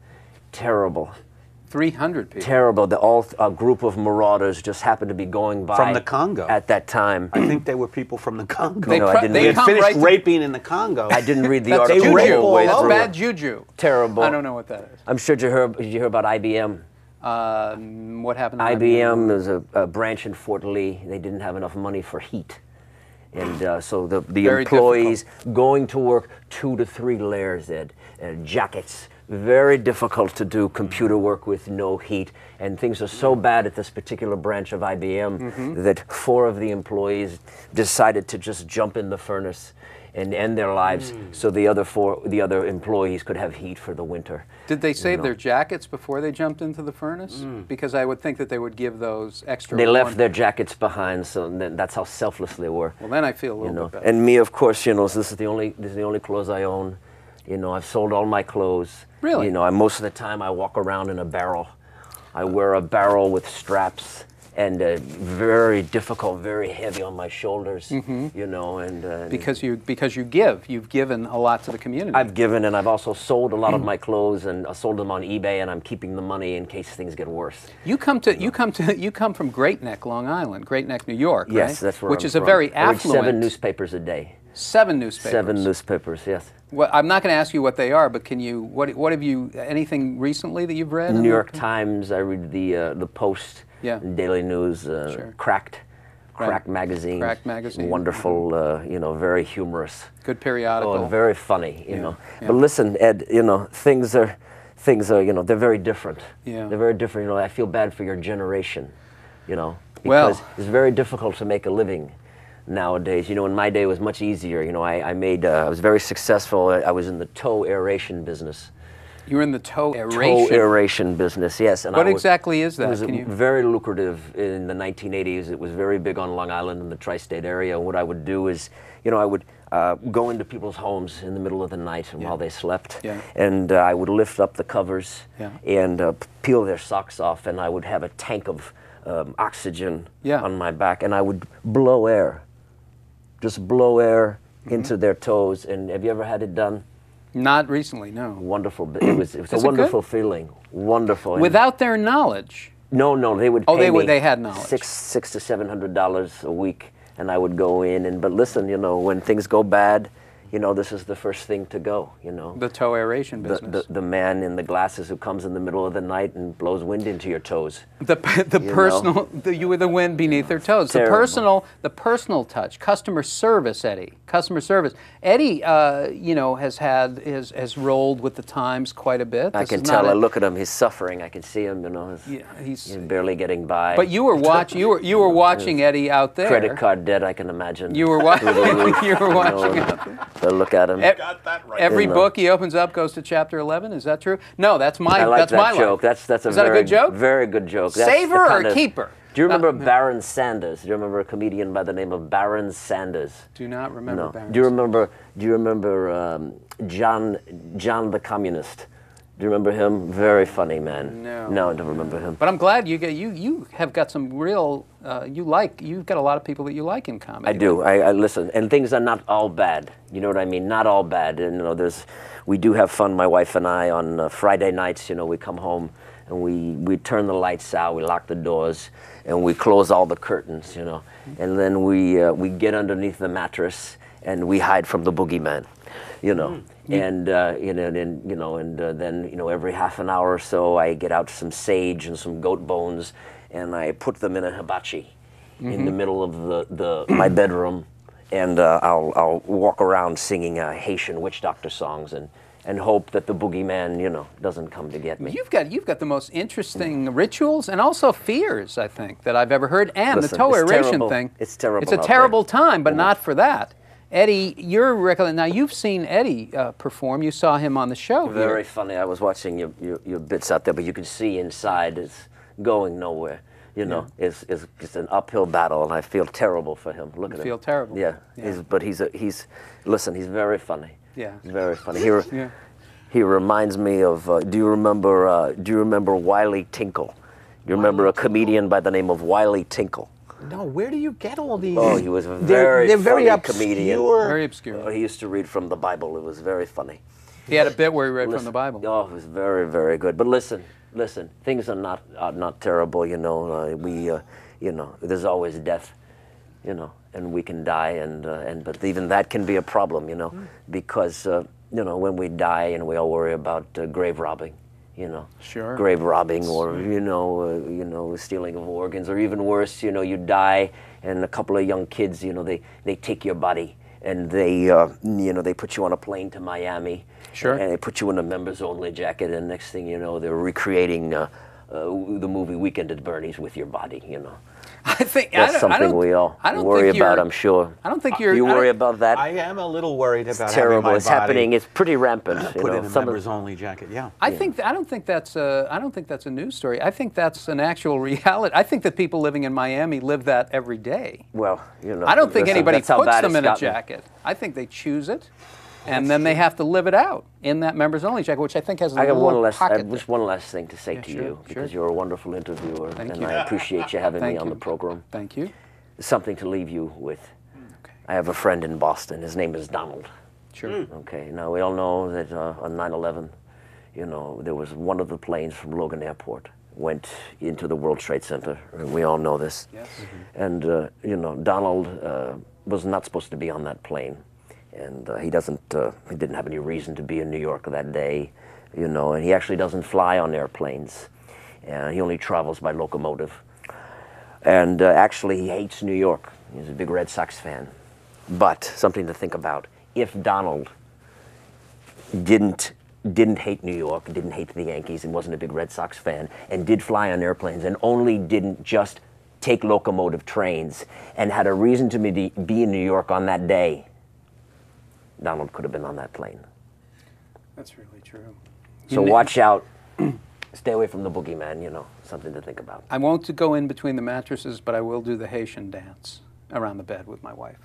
Terrible. 300 people. Terrible. A group of marauders just happened to be going by From the Congo. at that time. I think they were people from the Congo. They had finished raping in the Congo. I didn't read the That's article. juju. the whole way That's through. bad juju. Terrible. I don't know what that is. I'm sure did you hear about IBM? What happened to IBM is a branch in Fort Lee. They didn't have enough money for heat. And so the Very employees going to work 2 to 3 layers, Ed, jackets. Very difficult to do computer work with no heat. And things are so bad at this particular branch of IBM that 4 of the employees decided to just jump in the furnace and end their lives so the other employees could have heat for the winter. Did they save their jackets before they jumped into the furnace? Because I would think that they would give those extra. They left their jackets behind, so that's how selfless they were. Well, then I feel a little bit better. And me, of course, you know, so this is the only clothes I own. You know, I've sold all my clothes. Really? You know, most of the time I walk around in a barrel. I wear a barrel with straps, and very difficult, very heavy on my shoulders. You know, and because you give, you've given a lot to the community. I've given, and I've also sold a lot of my clothes, and I sold them on eBay, and I'm keeping the money in case things get worse. You come from Great Neck, Long Island, Great Neck, New York, right? Yes, that's where Which I'm is a from. very I read affluent. 7 newspapers a day. 7 newspapers. 7 newspapers, yes. Well, I'm not going to ask you what they are, but can you? What have you? Anything recently that you've read? New York Times. I read the Post. Yeah. Daily News. Cracked magazine. Cracked magazine. Wonderful. You know, very humorous. Good periodical. Oh, very funny. You know. Yeah. But listen, Ed. You know, things are. You know, they're very different. Yeah. They're very different. You know, I feel bad for your generation. You know, because Well, it's very difficult to make a living nowadays. You know, in my day it was much easier. You know, I was very successful. I was in the tow aeration business. You were in the toe aeration. Toe aeration business, yes. And What exactly is that? It was Can you? very lucrative in the 1980s. It was very big on Long Island and the tri-state area. What I would do is, I would go into people's homes in the middle of the night while they slept, and I would lift up the covers and peel their socks off, and I would have a tank of oxygen on my back, and I would blow air, just blow air into their toes. And have you ever had it done? Not recently, no. Wonderful. It was a wonderful feeling. Wonderful. Without their knowledge? No, they would pay me they had knowledge. $600 to $700 a week, and I would go in. But listen, when things go bad, this is the first thing to go, The toe aeration business. The man in the glasses who comes in the middle of the night and blows wind into your toes. You were the wind beneath their toes. Terrible. The personal touch, customer service, Eddie. Customer service. Eddie, has rolled with the times quite a bit. I can tell. I look at him. He's suffering. I can see him. He's barely getting by. But you were watching Eddie out there. Credit card debt, I can imagine. You were watching. You were watching out there. So look at him. Got that right. Every book he opens up goes to chapter 11. Is that true? No, that's my. I like that's that my joke. life. That's Is that a good joke? Very good joke. That's Saver or keeper? Do you remember Baron Sanders? Do you remember a comedian by the name of Baron Sanders? Do not remember Baron. Do you remember John the Communist? Do you remember him? Very funny man. No, I don't remember him. But I'm glad you have got some real you've got a lot of people that you like in comedy. I do. I listen, and things are not all bad. You know what I mean? Not all bad. And we do have fun. My wife and I on Friday nights. We come home and we turn the lights out. We lock the doors and we close all the curtains. And then we get underneath the mattress and we hide from the boogeyman. And then every half an hour or so I get out some sage and some goat bones and I put them in a hibachi in the middle of my bedroom, and I'll walk around singing Haitian witch doctor songs and hope that the boogeyman doesn't come to get me. You've got the most interesting rituals and also fears, I think, that I've ever heard. And Listen, the toe aeration thing. It's terrible. It's a terrible time, but not for that. Eddie, now you've seen Eddie perform. You saw him on the show. Very funny. I was watching your bits out there, but you can see inside it's going nowhere. It's an uphill battle, and I feel terrible for him. Look at him. Feel terrible. Yeah. But he's very funny. Yeah. He's very funny. He reminds me of. Do you remember Wiley Tinkle? Do you remember a comedian by the name of Wiley Tinkle? No, where do you get all these? Oh, he was a they're very funny obscure. comedian. Very obscure. Oh, he used to read from the Bible. It was very funny. He had a bit where he read from the Bible. Oh, it was very, very good. But listen, things are not terrible. There's always death, and we can die, but even that can be a problem, because when we die and we all worry about grave robbing. Sure. Grave robbing, or stealing of organs, or even worse, you die and a couple of young kids, they take your body and they put you on a plane to Miami. Sure. And they put you in a members only jacket, and next thing you know, they're recreating the movie Weekend at Bernie's with your body. I think that's something we all worry about. I'm sure. I don't think you worry about that. I am a little worried about it's terrible. Having my it's body happening. It's pretty rampant. Put in a members only jacket. Yeah. I don't think that's a news story. I think that's an actual reality. I think that people living in Miami live that every day. Well, I don't think anybody puts them in a jacket. I think they choose it. And then they have to live it out in that members only jacket, which I think has a little pocket. I have just one last thing to say to you, because you're a wonderful interviewer, and I appreciate you having me on the program. Thank you. Something to leave you with. Okay. I have a friend in Boston. His name is Donald. Sure. Okay. Now we all know that on 9/11, there was one of the planes from Logan Airport went into the World Trade Center. And we all know this. Yes. And Donald was not supposed to be on that plane. And he didn't have any reason to be in New York that day, and he actually doesn't fly on airplanes. He only travels by locomotive. And actually, he hates New York. He's a big Red Sox fan. But something to think about, if Donald didn't hate New York, didn't hate the Yankees, and wasn't a big Red Sox fan, and did fly on airplanes, and only didn't just take locomotive trains, and had a reason to be in New York on that day, Donald could have been on that plane. That's really true. So watch out. Stay away from the boogeyman, you know, something to think about. I won't go in between the mattresses, but I will do the Haitian dance around the bed with my wife.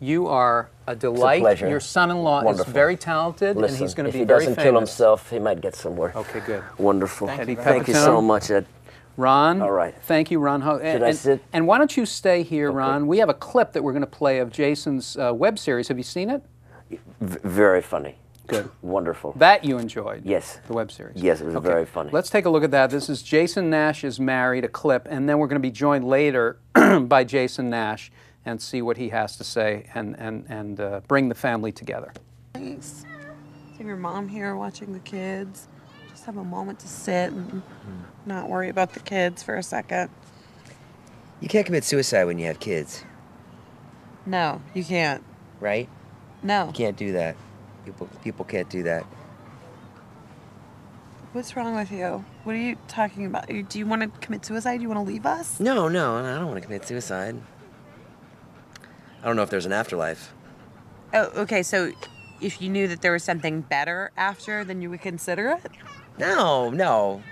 You are a delight. It's a pleasure. Your son-in-law is Wonderful. very talented, Listen, and he's going to if be he very doesn't famous. kill himself, he might get somewhere. Okay, good. Wonderful. Thank you, Thank you Pepitone. so much, Ed. Ron. All right. Thank you, Ron. Should I sit? And why don't you stay here, Ron? We have a clip that we're going to play of Jason's web series. Have you seen it? Very funny. Good. Wonderful. That you enjoyed? Yes. The web series? Yes, it was very funny. Let's take a look at that. This is Jason Nash is Married, a clip, and then we're going to be joined later by Jason Nash and see what he has to say and bring the family together. Nice. Have your mom here watching the kids. Just have a moment to sit and not worry about the kids for a second. You can't commit suicide when you have kids, No, you can't. right? No. You can't do that. People can't do that. What's wrong with you? What are you talking about? Do you want to commit suicide? Do you want to leave us? No, I don't want to commit suicide. I don't know if there's an afterlife. Oh, okay, so if you knew that there was something better after, then you would consider it? No.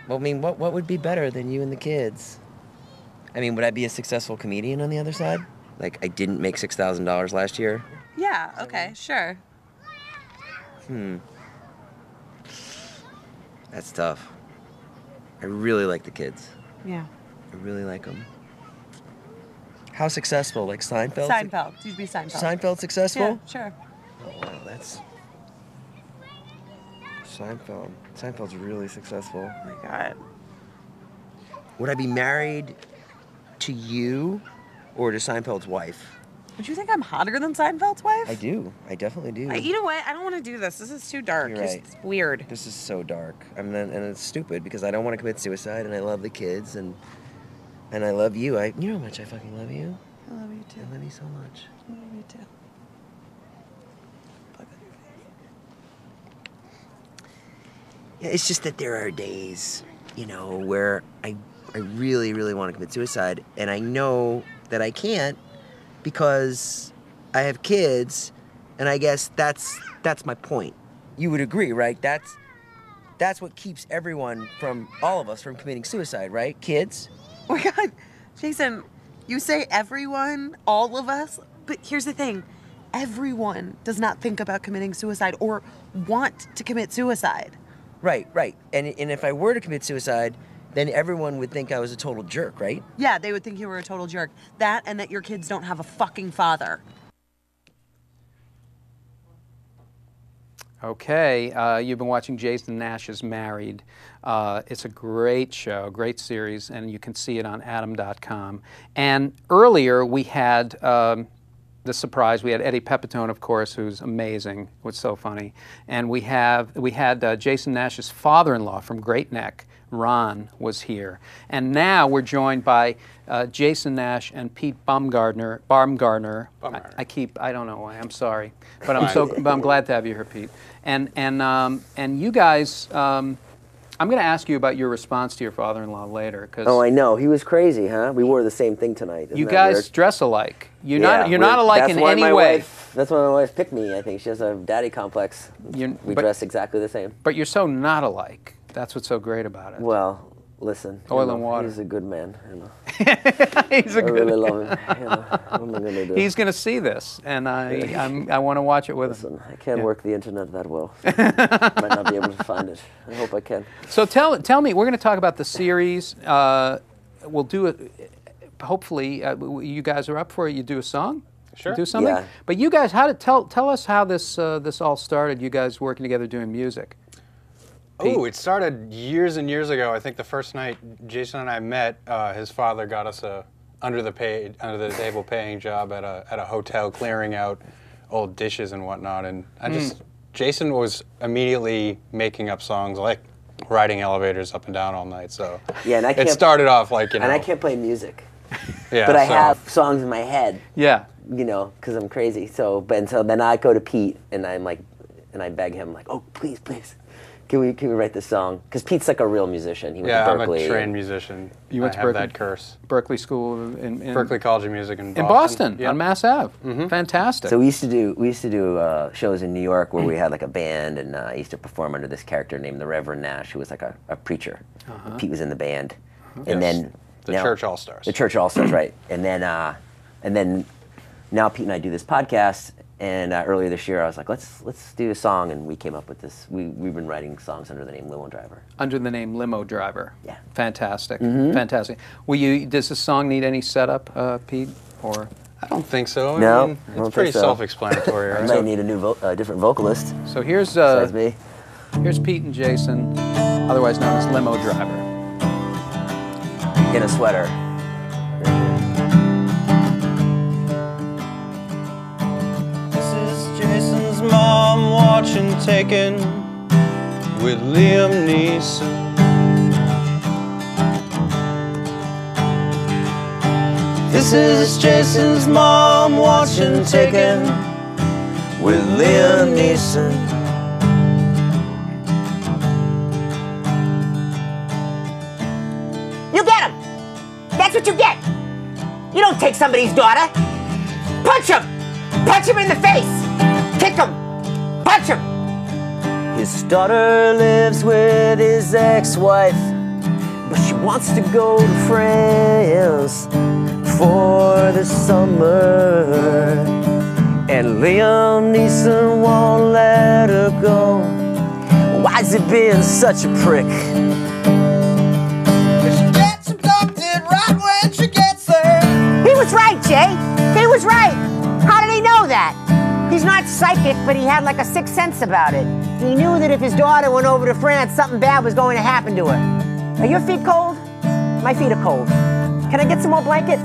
Well, I mean, what would be better than you and the kids? I mean, would I be a successful comedian on the other side? Like, I didn't make $6,000 last year? Yeah, okay, sure. That's tough. I really like the kids. Yeah. I really like them. How successful? Like Seinfeld? Seinfeld. You'd be Seinfeld. Seinfeld successful? Yeah, sure. Oh, wow, that's... Seinfeld. Seinfeld's really successful. Oh my God. Would I be married to you or to Seinfeld's wife? Don't you think I'm hotter than Seinfeld's wife? I do. I definitely do. You know what? I don't want to do this. This is too dark. You're right. It's weird. This is so dark. And it's stupid because I don't want to commit suicide and I love the kids and I love you. You know how much I fucking love you? I love you too. I love you so much. I love you too. Yeah, it's just that there are days, you know, where I really, really want to commit suicide and I know that I can't because I have kids and I guess that's my point. You would agree, right? That's what keeps all of us from committing suicide, right? Kids? Oh my God. Jason, you say everyone, all of us, but here's the thing. Everyone does not think about committing suicide or want to commit suicide. Right. And if I were to commit suicide, then everyone would think I was a total jerk, right? Yeah, they would think you were a total jerk. That and that your kids don't have a fucking father. Okay, you've been watching Jason Nash is Married. It's a great show, great series, and you can see it on adam.com. And earlier we had the surprise. We had Eddie Pepitone, of course, who's amazing, was so funny. And we had Jason Nash's father-in-law from Great Neck, Ron, was here. And now we're joined by Jason Nash and Pete Bumgarner. I don't know why, I'm sorry. But I'm glad to have you here, Pete. And you guys, I'm going to ask you about your response to your father-in-law later. Oh, I know. He was crazy, huh? We wore the same thing tonight. You guys dress alike. You're not alike in any way. That's why my wife picked me. I think she has a daddy complex. We dress exactly the same. But you're so not alike. That's what's so great about it. Well, listen. Oil and water. He's a good man. You know. He's a good I really man. love him. You know, what am I going to do? He's going to see this, and I want to watch it with him. I can't work the internet that well. Might not be able to find it. I hope I can. So tell me, we're going to talk about the series. We'll do it. Hopefully, you guys are up for it. You do a song. Sure. Do something. Yeah. But you guys, tell us how this all started. You guys working together doing music. Oh, it started years and years ago. I think the first night Jason and I met, his father got us a under the table paying job at a hotel, clearing out old dishes and whatnot. And Jason was immediately making up songs like riding elevators up and down all night. So yeah, and it started off like and I can't play music. Yeah, but I have songs in my head. Yeah. You know, because I'm crazy. So then I go to Pete and I'm like, and I beg him like, oh please. Can we write this song? Because Pete's like a real musician. He went Yeah, to I'm Berkeley. a trained musician. You went to I have Berkeley? that curse. Berkeley School in Berkeley College of Music in Boston. In Boston, Yeah. on Mass Ave. Fantastic. So we used to do shows in New York where we had like a band, and I used to perform under this character named the Reverend Nash, who was like a preacher. Pete was in the band, and then The Church All-Stars. The Church All-Stars, right? And then now Pete and I do this podcast. And earlier this year, I was like, let's do a song, and we came up with this. We've been writing songs under the name Limo Driver. Under the name Limo Driver. Yeah. Fantastic. Fantastic. Does this song need any setup, Pete? Or I don't think so. No, I mean, I don't it's pretty think so. self-explanatory, I right? might need a new different vocalist. So here's besides me. Here's Pete and Jason, otherwise known as Limo Driver. In a sweater. Jason's mom watching Taken with Liam Neeson. This is Jason's mom watching Taken with Liam Neeson. You get him. That's what you get. You don't take somebody's daughter. Punch him. Punch him in the face. Kick him. Punch him. His daughter lives with his ex-wife, but she wants to go to France for the summer. And Liam Neeson won't let her go. Why's he being such a prick? She gets abducted right when she gets there. He was right, Jay. He was right. How did he know that? He's not psychic, but he had like a sixth sense about it. He knew that if his daughter went over to France, something bad was going to happen to her. Are your feet cold? My feet are cold. Can I get some more blanket?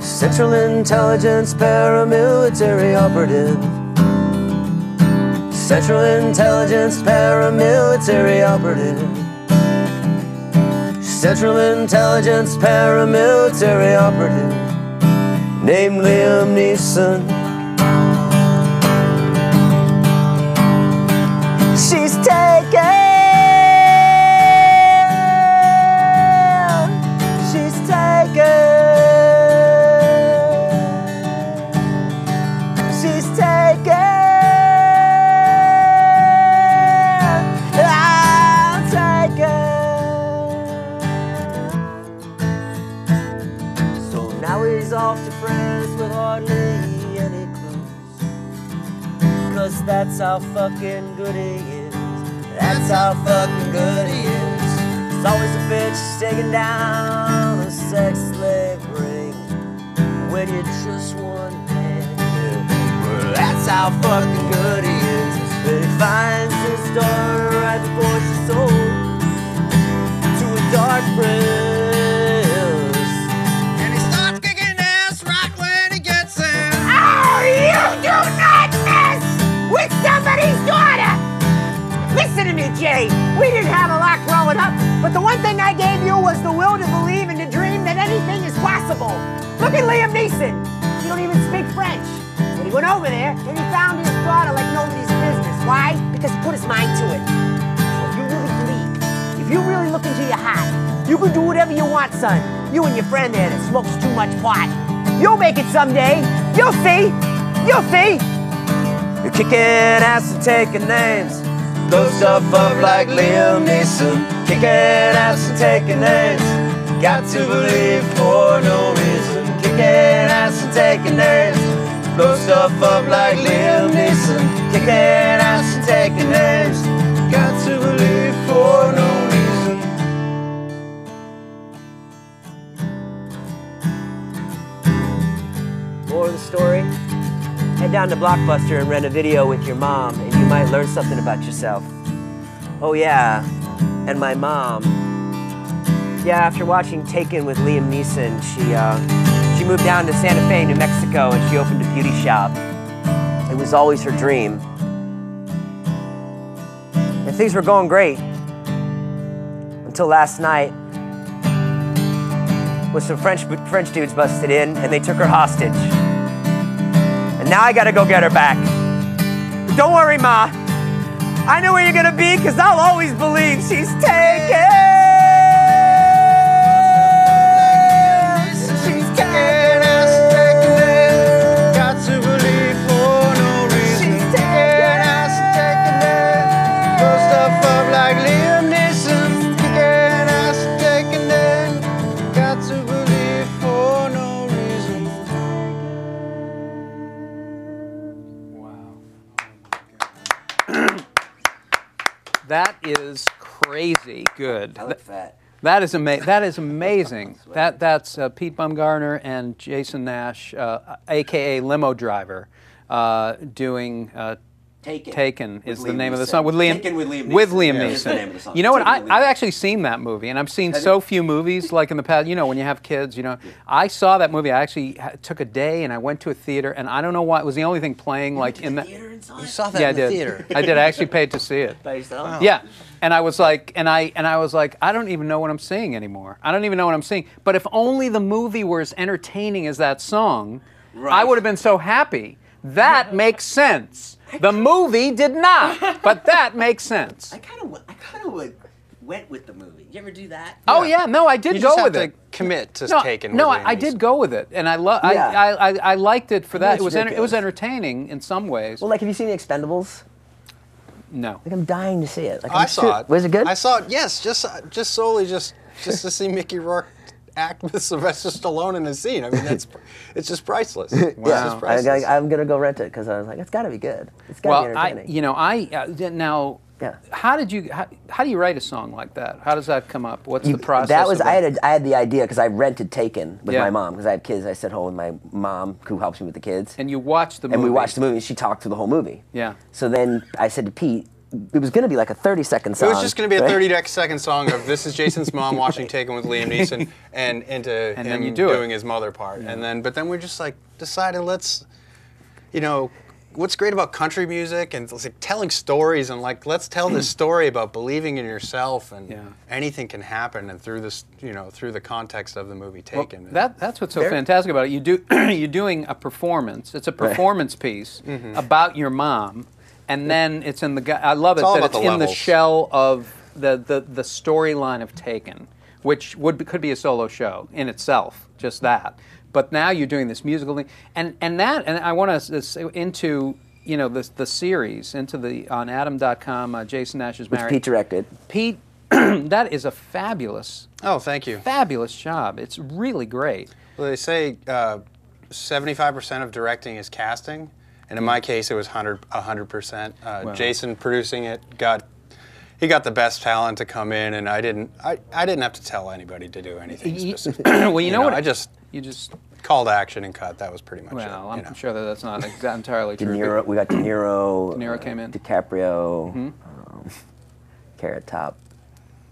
Central Intelligence paramilitary operative. Central Intelligence paramilitary operative. Central Intelligence paramilitary operative named Liam Neeson. She's taken. She's taken. She's taken. I'll take her. So now he's off to France with hardly any clues. 'Cause that's how fucking good he is. That's how fucking good he is. There's always a bitch taking down a sex slave ring when you're just one man. Well, that's how fucking good he is. But he finds his daughter right before she's sold to a dark prince. And he starts kicking ass right when he gets there. Oh, you do not mess with somebody's daughter! Listen to me, Jay. We didn't have a lot growing up, but the one thing I gave you was the will to believe and to dream that anything is possible. Look at Liam Neeson. He don't even speak French. But he went over there and he found his daughter like nobody's business. Why? Because he put his mind to it. So if you really believe, if you really look into your heart, you can do whatever you want, son. You and your friend there that smokes too much pot. You'll make it someday. You'll see. You'll see. You're kicking ass and taking names. Blow stuff up like Liam Neeson. Kicking ass and taking names. Got to believe for no reason. Kicking ass and taking names. Blow stuff up like Liam Neeson. Kicking ass and taking names. Got to believe for no reason. More of the story? Head down to Blockbuster and rent a video with your mom, and you might learn something about yourself. Oh yeah, and my mom. Yeah, after watching Taken with Liam Neeson, she moved down to Santa Fe, New Mexico, and she opened a beauty shop. It was always her dream. And things were going great. Until last night, when some French dudes busted in and they took her hostage. Now I gotta go get her back. Don't worry, Ma. I know where you're gonna be, because I'll always believe she's taken. She's taken. Got to believe for no reason. She's taken. Go stuff up like Liam Neeson. Kicking ass, taking it. Got to believe for no reason. That is crazy good. I look fat. That is amazing. That's Pete Bumgarner and Jason Nash, aka Limo Driver, doing Taken is the name of the song with Liam. Taken with Liam Neeson. With Liam Yeah, Neeson. that's the name of the song. You know what? Taken with I've Liam actually seen that movie, and I've seen so few movies like in the past. You know, when you have kids, you know, I saw that movie. I actually took a day and I went to a theater, and I don't know why it was the only thing playing like in the. You saw that Yeah, in the I did. theater. I did. I actually paid to see it. By yourself? Yeah, and I was like, I was like, I don't even know what I'm seeing anymore. I don't even know what I'm seeing. But if only the movie were as entertaining as that song, I would have been so happy. That makes sense. The movie did not, but that makes sense. I kind of went with the movie. You ever do that? Oh yeah, no, I did You go just with have it. to commit to No, Taken. no, with Liam I did go with it, and I liked it for that. It was entertaining in some ways. Well, like, have you seen The Expendables? No. Like, I'm dying to see it. Like, I saw it. Was it good? I saw it. Yes, just solely just to see Mickey Rourke act with Sylvester Stallone in a scene. I mean, it's just priceless. It's just priceless. I'm gonna go rent it because I was like, it's got to be good. It's got to be entertaining. Now. Yeah. How do you write a song like that? How does that come up? What's the process? That was of I had the idea because I rented Taken with Yeah. my mom because I had kids. I sat home with my mom who helps me with the kids. And you watched the movie. And we watched the movie. And she talked through the whole movie. Yeah. So then I said to Pete, it was going to be like a 30-second song. It was just going to be a right? 30-second song of this is Jason's mom watching Taken with Liam Neeson and into And him then you do it. doing his mother part. Yeah. But then we just like decided let's, what's great about country music and it's like telling stories and like let's tell this story about believing in yourself and anything can happen and through this through the context of the movie Taken. Well, that's what's so fantastic about it. You're doing a performance. It's a performance piece about your mom. And then it's in the. I love it that it's in the shell of the storyline of Taken, which could be a solo show in itself, just that. But now you're doing this musical thing, and I want to into the series on Adam.com. Jason Nash is married. Which Pete directed. Pete, that is a fabulous. Oh, thank you. Fabulous job. It's really great. Well, they say 75% of directing is casting. And in my case, it was 100%. Wow. Jason producing it he got the best talent to come in, and I didn't have to tell anybody to do anything specific. Well, you know what? You just called action and cut. That was pretty much it. Well, I'm sure that's not entirely true. We got De Niro. De Niro came in. DiCaprio. Carrot Top.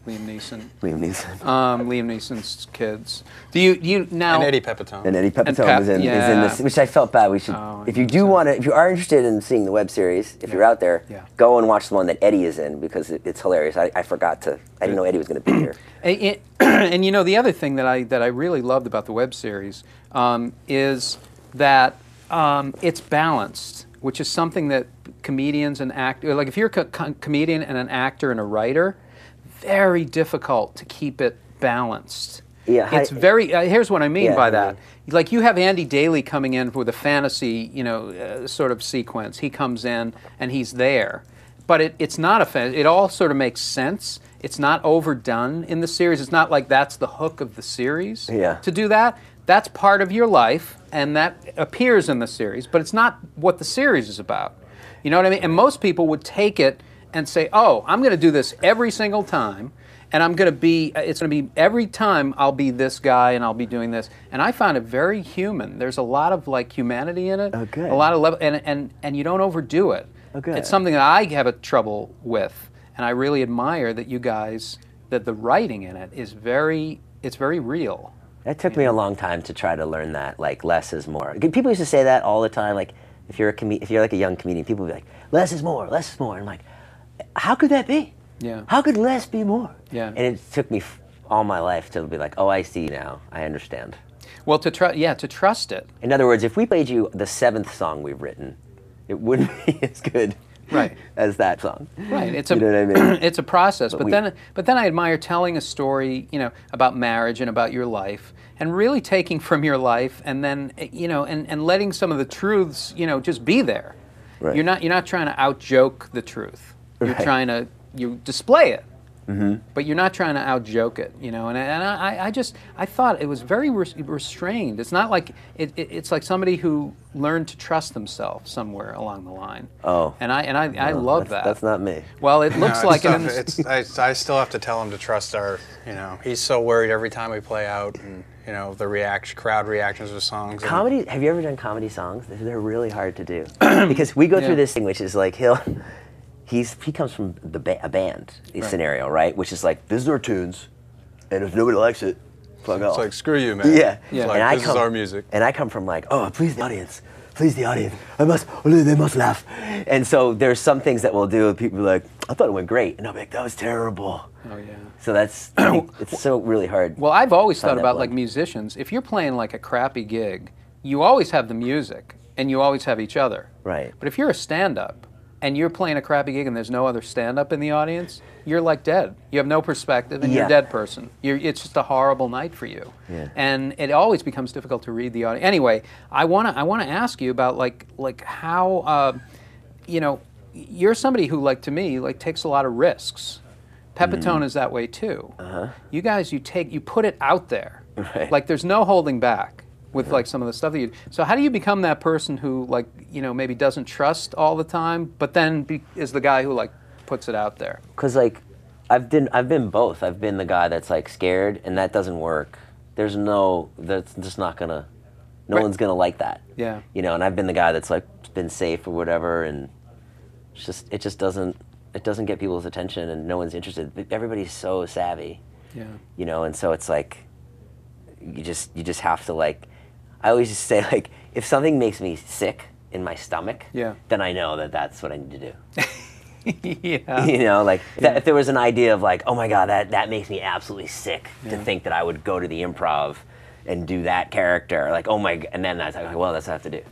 Liam Neeson. Liam Neeson's kids. Do you now? And Eddie Pepitone. And Eddie Pepitone is in this, which I felt bad. We should, if you are interested in seeing the web series, if you're out there, go and watch the one that Eddie is in because it's hilarious. I didn't know Eddie was going to be here. And the other thing that I really loved about the web series is that it's balanced, which is something that comedians and actors, like if you're a comedian and an actor and a writer, very difficult to keep it balanced. Yeah, it's very. Here's what I mean by that. Like you have Andy Daly coming in with a fantasy, sort of sequence. He comes in and he's there, but it's not it all sort of makes sense. It's not overdone in the series. It's not like that's the hook of the series. Yeah. To do that, that's part of your life, and that appears in the series, but it's not what the series is about. You know what I mean? And most people would take it and say, oh, I'm going to do this every single time, and it's going to be every time I'll be this guy and I'll be doing this. And I found it very human. There's a lot of like humanity in it. Okay. A lot of level, and you don't overdo it. Okay. It's something that I have a trouble with, and I really admire that you guys, that the writing in it is very real. That took me a long time to try to learn that, like less is more. People used to say that all the time, like if you're like a young comedian, people would be like, less is more, less is more. And I'm like, how could that be? Yeah. How could less be more? Yeah. And it took me all my life to be like, oh, I see now. I understand. Well, to trust it. In other words, if we played you the 7th song we've written, it wouldn't be as good as that song. Right. It's you know what I mean? It's a process. But then I admire telling a story, about marriage and about your life, and really taking from your life, and then and letting some of the truths just be there. Right. You're not trying to out joke the truth. You're trying to display it. But you're not trying to out joke it, and I thought it was very restrained. It's not like it's like somebody who learned to trust themselves somewhere along the line. Oh, and I love that. That's not me. Well, it looks like I still have to tell him to trust our. He's so worried every time we play out, and the crowd reactions to songs. Comedy. Have you ever done comedy songs? They're really hard to do because we go through this thing, which is like he comes from a band scenario, right? Which is like, this is our tunes, and if nobody likes it, fuck off. It's like, screw you, man. Yeah. It's like, this is our music. And I come from like, oh, please the audience. They must laugh. And so there's some things that we'll do, people are like, I thought it went great. And I'll be like, that was terrible. Oh, yeah. So it's so really hard. Well, I've always thought about like musicians. If you're playing like a crappy gig, you always have the music, and you always have each other. Right. But if you're a stand-up, and you're playing a crappy gig and there's no other stand-up in the audience, you're like dead. You have no perspective, and you're a dead person. It's just a horrible night for you. Yeah. And it always becomes difficult to read the audience. Anyway, I want to ask you about like how you're somebody who, like, to me, like, takes a lot of risks. Pepitone is that way too. You guys, you put it out there. Right. Like, there's no holding back with like some of the stuff that you. So how do you become that person who, like, maybe doesn't trust all the time, but then is the guy who like puts it out there? Because like I've been both. I've been the guy that's like scared, and that doesn't work. That's just not gonna. No one's gonna like that. Yeah. And I've been the guy that's like been safe or whatever, and it just doesn't get people's attention, and no one's interested. Everybody's so savvy. Yeah. And so it's like you just have to like. I always just say, like, if something makes me sick in my stomach, then I know that's what I need to do. Yeah. Like, if there was an idea of like, oh my God, that makes me absolutely sick to think that I would go to the improv and do that character, like, oh my, and then that's like, well, that's what I have to do.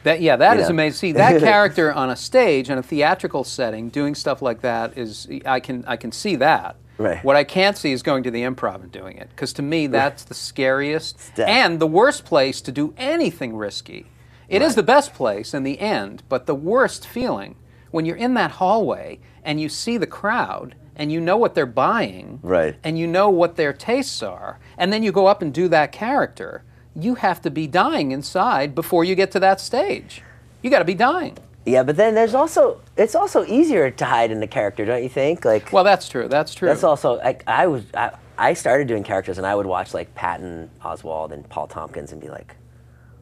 That is amazing. See, that character on a stage, in a theatrical setting, doing stuff like that is, I can see that. Right. What I can't see is going to the improv and doing it, because to me that's the scariest and the worst place to do anything risky. It is the best place in the end, but the worst feeling when you're in that hallway and you see the crowd and you know what they're buying, and you know what their tastes are, and then you go up and do that character. You have to be dying inside before you get to that stage. You got to be dying. Yeah, but then it's also easier to hide in the character, don't you think? Like, well, that's true. That's true. That's also like I started doing characters, and I would watch like Patton Oswalt and Paul Tompkins and be like,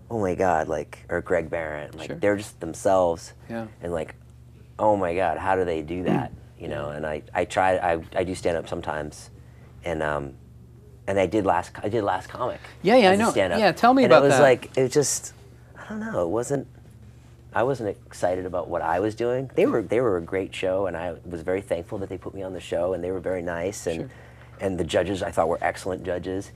oh my God, like, or Greg Barron, like they're just themselves, and like, oh my God, how do they do that? And I do stand up sometimes, and I did last comic. Yeah, I know. Stand-up. Yeah, tell me about that. It was like, it just, I don't know, I wasn't excited about what I was doing. They were a great show, and I was very thankful that they put me on the show, and they were very nice, and the judges I thought were excellent judges,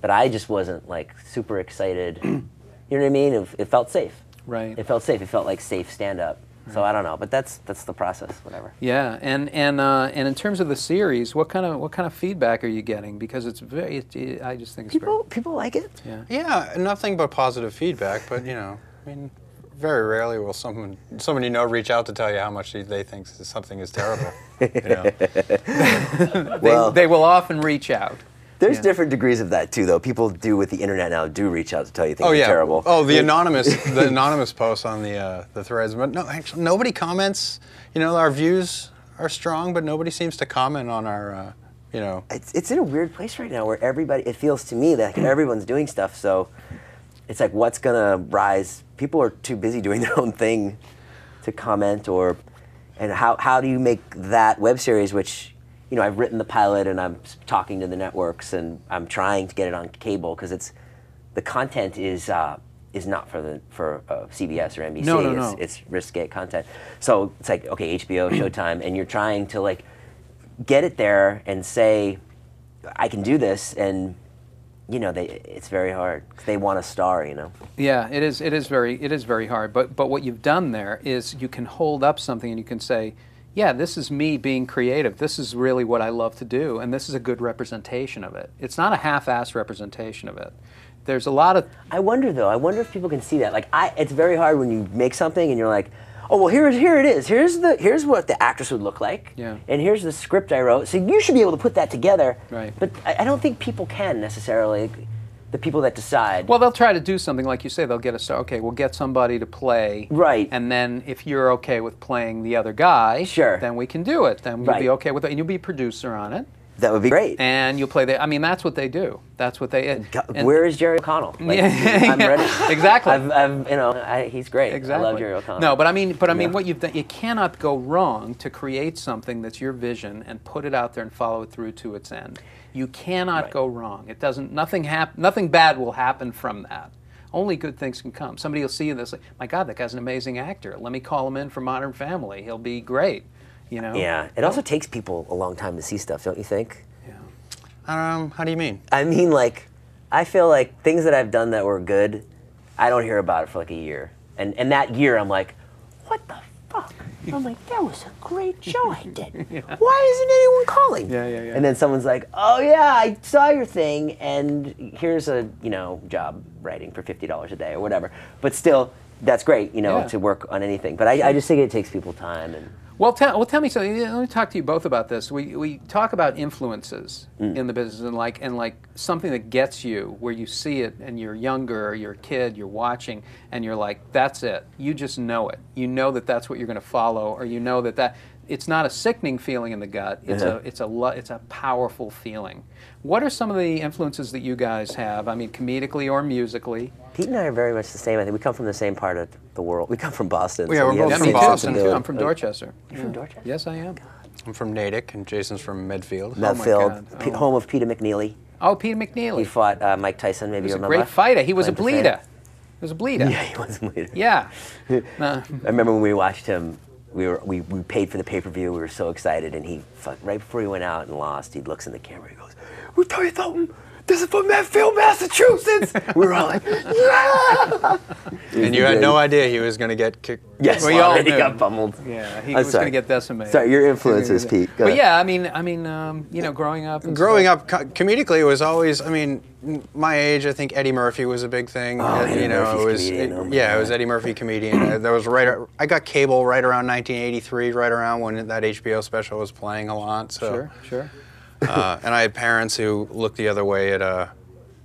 but I just wasn't like super excited. You know what I mean? It felt safe. Right. It felt safe. It felt like safe stand-up. So I don't know, but that's the process. Whatever. Yeah, and in terms of the series, what kind of feedback are you getting? Because it's very, I just think it's people like it. Yeah, nothing but positive feedback. But I mean, very rarely will someone reach out to tell you how much they think something is terrible. Well, they will often reach out. There's different degrees of that too, though. People do with the internet now do reach out to tell you things are terrible. Oh, the anonymous posts on the threads, but no, actually nobody comments. Our views are strong, but nobody seems to comment on our. It's in a weird place right now where everybody. It feels to me that everyone's doing stuff, so it's like, what's gonna rise? People are too busy doing their own thing to comment, and how do you make that web series, which I've written the pilot and I'm talking to the networks and I'm trying to get it on cable because the content is not for CBS or NBC. No. It's risque content. So it's like, okay, HBO, Showtime, and you're trying to like get it there and say, I can do this, and you know, it's very hard 'cause they want a star, you know. Yeah, it is very hard. But what you've done there is you can hold up something and you can say, yeah, this is me being creative. This is really what I love to do, and this is a good representation of it. It's not a half-assed representation of it. There's a lot of. I wonder though. I wonder if people can see that. Like, it's very hard when you make something and you're like, oh well, here it is. Here's what the actress would look like. Yeah. And here's the script I wrote. So you should be able to put that together. Right. But I don't think people can necessarily. The people that decide. Well, they'll try to do something like you say. They'll get a star. Okay, we'll get somebody to play. Right. And then if you're okay with playing the other guy, sure, then we can do it. Then we'll be okay with it, and you'll be a producer on it. That would be great. And you'll play the. I mean, that's what they do. That's what they. Where is Jerry O'Connell? Like, I'm ready. Exactly. He's great. Exactly. I love Jerry O'Connell. No, but I mean, what you've done, you cannot go wrong to create something that's your vision and put it out there and follow it through to its end. You cannot go wrong. It doesn't. Nothing bad will happen from that. Only good things can come. Somebody will see this. Like, my God, that guy's an amazing actor. Let me call him in for Modern Family. He'll be great. You know. Yeah. It also takes people a long time to see stuff, don't you think? How do you mean? I mean, like, I feel like things that I've done that were good, I don't hear about it for like a year. And that year, I'm like, what the fuck? I'm like, that was a great show I did. Why isn't anyone calling? Yeah. And then someone's like, oh yeah, I saw your thing, and here's a job writing for $50 a day or whatever. But still, that's great, to work on anything. But I just think it takes people time and. Well, tell me something. Let me talk to you both about this. We talk about influences in the business and like something that gets you where you see it and you're younger or you're a kid, you're watching and you're like, that's it. You just know it. You know that that's what you're going to follow, or you know that it's not a sickening feeling in the gut. It's a powerful feeling. What are some of the influences that you guys have? I mean, comedically or musically? Pete and I are very much the same. I think we come from the same part of the world. We come from Boston. Yeah, we're both from Boston too. I'm from Dorchester. You're from Dorchester? Yes, I am. I'm from Natick, and Jason's from Medfield. Medfield, home of Peter McNeely. Oh, Peter McNeely. He fought Mike Tyson. Maybe you remember. He was a great fighter. He was a bleeder. He was a bleeder. Yeah, he was a bleeder. Yeah. I remember when we watched him. We paid for the pay-per-view. We were so excited, and right before he went out and lost, he looks in the camera. He goes, "We'll tell you something. This is from Medfield, Massachusetts." We were all like, "Yeah!" And you had no idea he was going to get kicked. Yes, we already got pummeled. Yeah, he was going to get decimated. Sorry, your influences, Pete. But yeah, I mean, growing up. Growing up, comedically, it was always. I mean, my age, I think Eddie Murphy was a big thing. Oh, Eddie Murphy's comedian. It was Eddie Murphy comedian. That was I got cable right around 1983, right around when that HBO special was playing a lot. So. Sure. And I had parents who looked the other way at,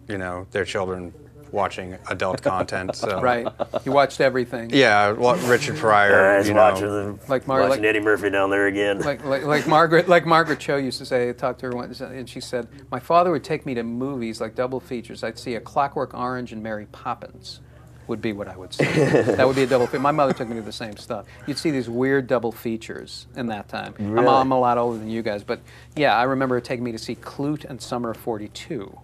their children watching adult content. So. Right. You watched everything. Yeah, Richard Pryor. Watching Eddie Murphy down there again. Like Margaret Cho used to say. I talked to her once, and she said, "My father would take me to movies like double features. I'd see A Clockwork Orange and Mary Poppins." Would be what I would say. That would be a double feature. My mother took me to the same stuff. You'd see these weird double features in that time. Really? I'm a lot older than you guys, but yeah, I remember it taking me to see Clute and Summer of '42.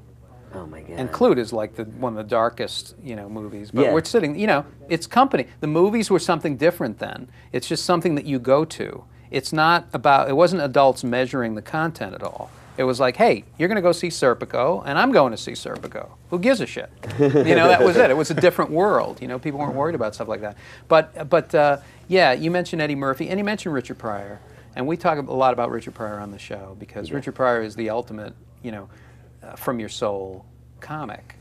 Oh my God. And Clute is like one of the darkest, movies. But Yeah. we're sitting, it's company. The movies were something different then. It's just something that you go to. It wasn't adults measuring the content at all. It was like, hey, you're going to go see Serpico, and I'm going to see Serpico. Who gives a shit? That was it. It was a different world. People weren't worried about stuff like that. But yeah, you mentioned Eddie Murphy, and you mentioned Richard Pryor. And we talk a lot about Richard Pryor on the show because Richard Pryor is the ultimate, from your soul comic.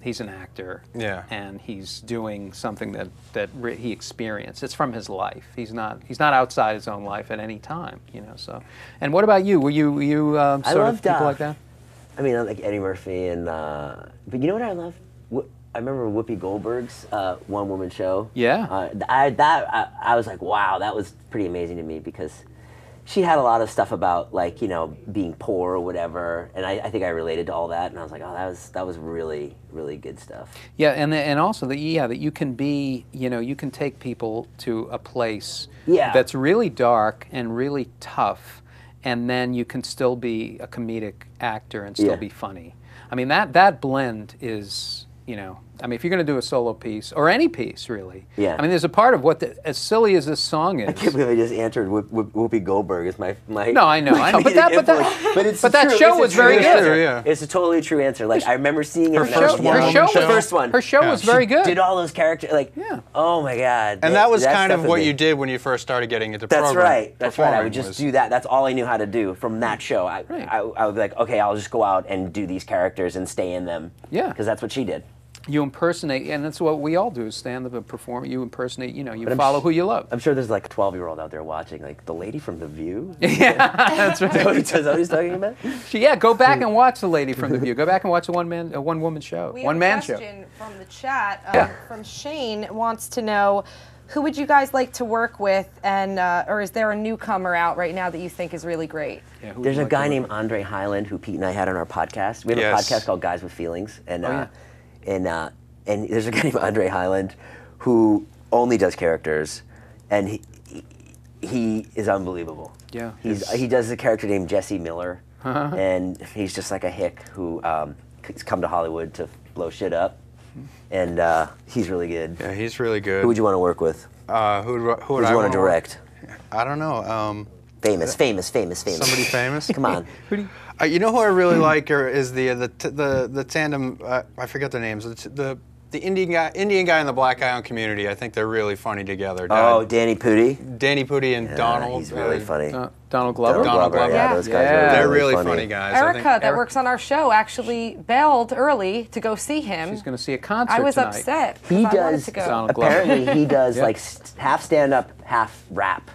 He's an actor, and he's doing something that he experienced. It's from his life. He's not outside his own life at any time, So, and what about you? Were you sort of people like that? I mean, I like Eddie Murphy, and but you know what I love? I remember Whoopi Goldberg's one-woman show. Yeah. I was like, wow, that was pretty amazing to me because she had a lot of stuff about being poor or whatever, and I think I related to all that, and I was like, oh, that was really, really good stuff. Yeah, and also that you can be, you can take people to a place that's really dark and really tough, and then you can still be a comedic actor and still be funny. I mean that blend is, I mean, if you're going to do a solo piece, or any piece, really. Yeah. I mean, there's a part of what, as silly as this song is. I can't believe I just answered Whoopi Goldberg is my No, I know. But that show was very good. It's a totally true answer. Like, I remember seeing it. Her first one. Her show was very good. Did all those characters, like, oh my God. And that was kind of what you did when you first started getting into That's program. right. That's right. I would just do that. That's all I knew how to do from that show. I would be like, okay, I'll just go out and do these characters and stay in them. Yeah. Because that's what she did. You impersonate, and that's what we all do, is stand up and perform. You impersonate, you know, you follow who you love. I'm sure there's like a 12-year-old out there watching, like, the lady from The View? Yeah, that's right. Is that what he's talking about? Yeah, go back and watch The Lady from The View. Go back and watch a one-woman show. We One-man have a show. question from the chat. From Shane, wants to know, who would you guys like to work with, and or is there a newcomer out right now that you think is really great? Yeah, there's a guy named Andre Highland who Pete and I had on our podcast. We have a podcast called Guys with Feelings, and and there's a guy named Andre Highland who only does characters, and he is unbelievable. Yeah. He does a character named Jesse Miller, and he's just like a hick who has come to Hollywood to blow shit up, and he's really good. Yeah, he's really good. Who would you want to work with? Who would you want to direct? I don't know. Famous. Somebody famous? Come on. You know who I really like is the tandem. I forget their names. The Indian guy and the black guy on Community. I think they're really funny together. Oh, Danny Pudi. Danny Pudi and Donald. He's really funny. Donald Glover. Donald Glover. Yeah, those guys they're are really funny guys. Erica, that works on our show, actually bailed early to go see him. She's going to see a concert I was tonight. upset. He I wanted does. to go. Apparently, he does like half stand-up, half rap.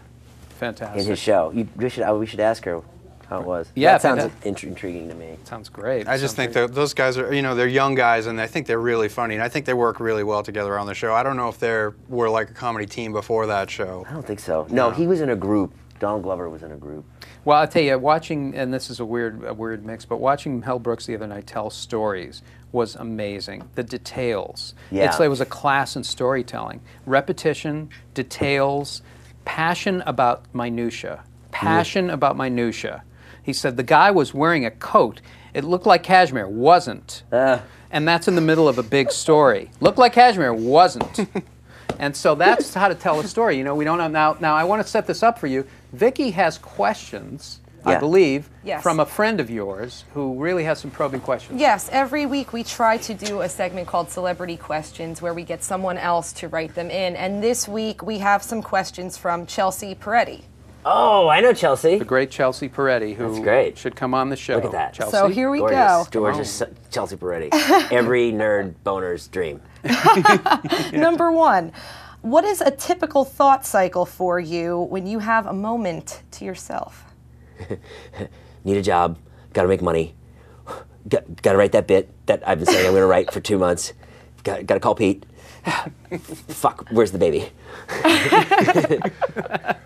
Fantastic. In his show. We should ask her how it was. Yeah, that sounds intriguing to me. Sounds great. I just think that those guys are, they're young guys, and I think they're really funny, and I think they work really well together on the show. I don't know if they were like a comedy team before that show. I don't think so. No, he was in a group. Donald Glover was in a group. Well, I'll tell you, watching, and this is a weird mix, but watching Mel Brooks the other night tell stories was amazing. The details. Yeah. It was a class in storytelling. Repetition, details, passion about minutia. Passion about minutia. He said the guy was wearing a coat. It looked like cashmere. Wasn't. And that's in the middle of a big story. Looked like cashmere. Wasn't. And so that's how to tell a story. We don't have now I want to set this up for you. Vicki has questions, I believe, from a friend of yours who really has some probing questions. Yes, every week we try to do a segment called Celebrity Questions where we get someone else to write them in. And this week we have some questions from Chelsea Peretti. Oh, I know Chelsea. The great Chelsea Peretti, who should come on the show. Look at that. Chelsea. So here we Gorgeous. go. Gorgeous Chelsea Peretti. Every nerd boner's dream. Number one, what is a typical thought cycle for you when you have a moment to yourself? Need a job. Got to make money. Got to write that bit that I've been saying I'm going to write for 2 months. Got to call Pete. Fuck, where's the baby?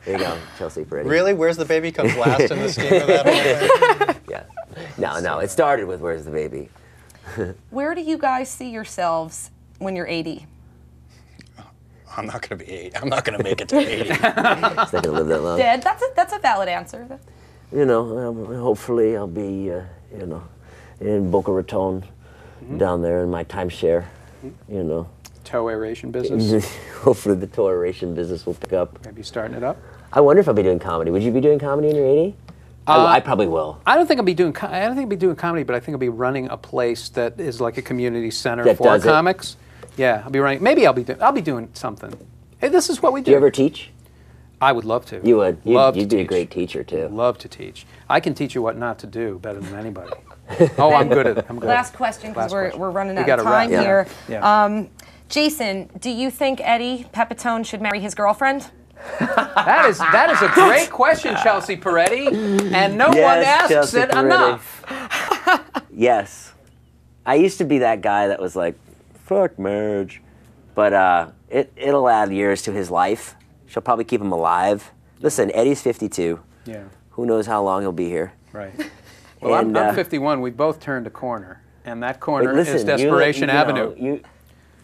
There you go, Chelsea Peretti. Really? Where's the baby comes last in the scheme of that whole thing? Yeah. No, it started with where's the baby. Where do you guys see yourselves when you're 80? I'm not going to be 80. I'm not going to make it to 80. It's not going to live that long. Dead. That's a valid answer. Hopefully I'll be, in Boca Raton, down there in my timeshare, Toe aeration business. Hopefully the toe aeration business will pick up. Maybe starting it up. I wonder if I'll be doing comedy. Would you be doing comedy when you're 80? I probably will. I don't think I'll be doing comedy, but I think I'll be running a place that is like a community center That for does it. comics. Yeah, I'll be running. Maybe I'll be doing something. Hey, this is what we do. Do you ever teach? I would love to. You would. You'd be a teach. great teacher too. Love to teach. I can teach you what not to do better than anybody. Oh, I'm good at it. I'm good. Last question, because we're running out gotta of time wrap. here. Yeah. Jason, do you think Eddie Pepitone should marry his girlfriend? That is a great question, Chelsea Peretti, and no one asks Chelsea it Peretti. enough. Yes. I used to be that guy that was like, fuck marriage. But it'll add years to his life. She'll probably keep him alive. Listen, Eddie's 52. Yeah. Who knows how long he'll be here. Right. Well, And, I'm 51. We both turned a corner, and that corner but listen, is Desperation Avenue.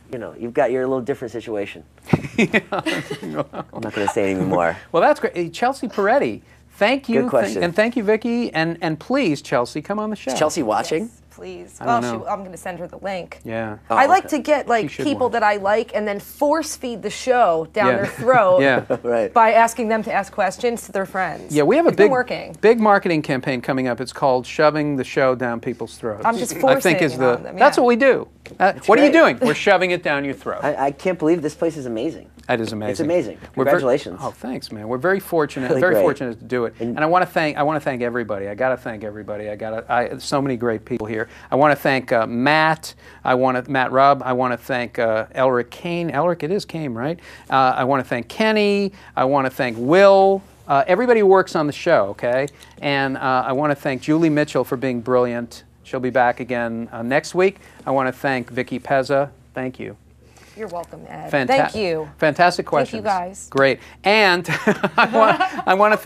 You've got your little different situation. I'm not going to say any more. Well, that's great. Hey, Chelsea Peretti, thank you. Good question. And thank you, Vicki. And please, Chelsea, come on the show. Is Chelsea watching? please. I Well, don't know. I'm going to send her the link. Yeah. I like to get like should people watch. that I like and then force feed the show down Yeah. their throat Yeah. Right. by asking them to ask questions to their friends. Yeah, we have a It's been big, working. big marketing campaign coming up. It's called "Shoving the Show Down People's Throats." I'm just I forcing think is it the on them, that's yeah. what we do. What are you great. doing? We're shoving it down your throat. I can't believe this place is amazing. That is amazing. It's amazing. We're Congratulations. oh, thanks, man. We're very fortunate. Really very great. fortunate to do it. And I want to thank everybody. I got to thank everybody. So many great people here. I want to thank Matt. Matt Rubb. I want to thank Elric Kane. Elric, it is Kane, right? I want to thank Kenny. I want to thank Will. Everybody who works on the show, okay? And I want to thank Julie Mitchell for being brilliant. She'll be back again next week. I want to thank Vicky Pezza. Thank you. You're welcome, Ed. Thank you. Fantastic questions. Thank you, guys. Great. And I want to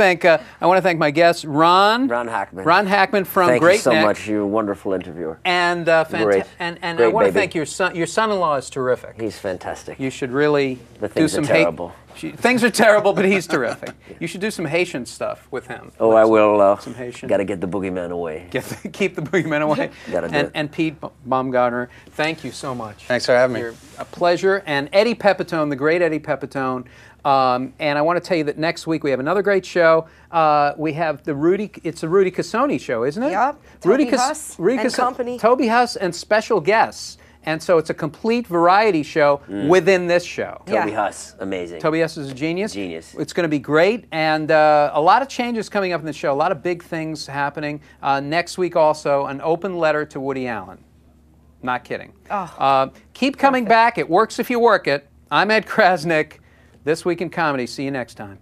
thank my guest Ron Hackman. Ron Hackman from Thank Great you so Neck. much. You're a wonderful interviewer. And Great. and I Great want to baby. thank your son. Your son-in-law is terrific. He's fantastic. You should really The do things some are terrible. Things are terrible, but he's terrific. You should do some Haitian stuff with him. Oh, I will. Some Haitian. Got to get the boogeyman away. Keep the boogeyman away. Gotta do it. And Pete Bumgarner, thank you so much. Thanks for having me. You're a pleasure. And Eddie Pepitone, the great Eddie Pepitone. And I want to tell you that next week we have another great show. We have it's the Rudy Cassoni show, isn't it? Yep. Rudy Toby Huss and company. Toby Huss and special guests. And so it's a complete variety show within this show. Toby Huss, amazing. Toby Huss is a genius. Genius. It's going to be great. And a lot of changes coming up in the show, a lot of big things happening. Next week also, an open letter to Woody Allen. Not kidding. Keep coming back. It works if you work it. I'm Ed Krasnick. This Week in Comedy. See you next time.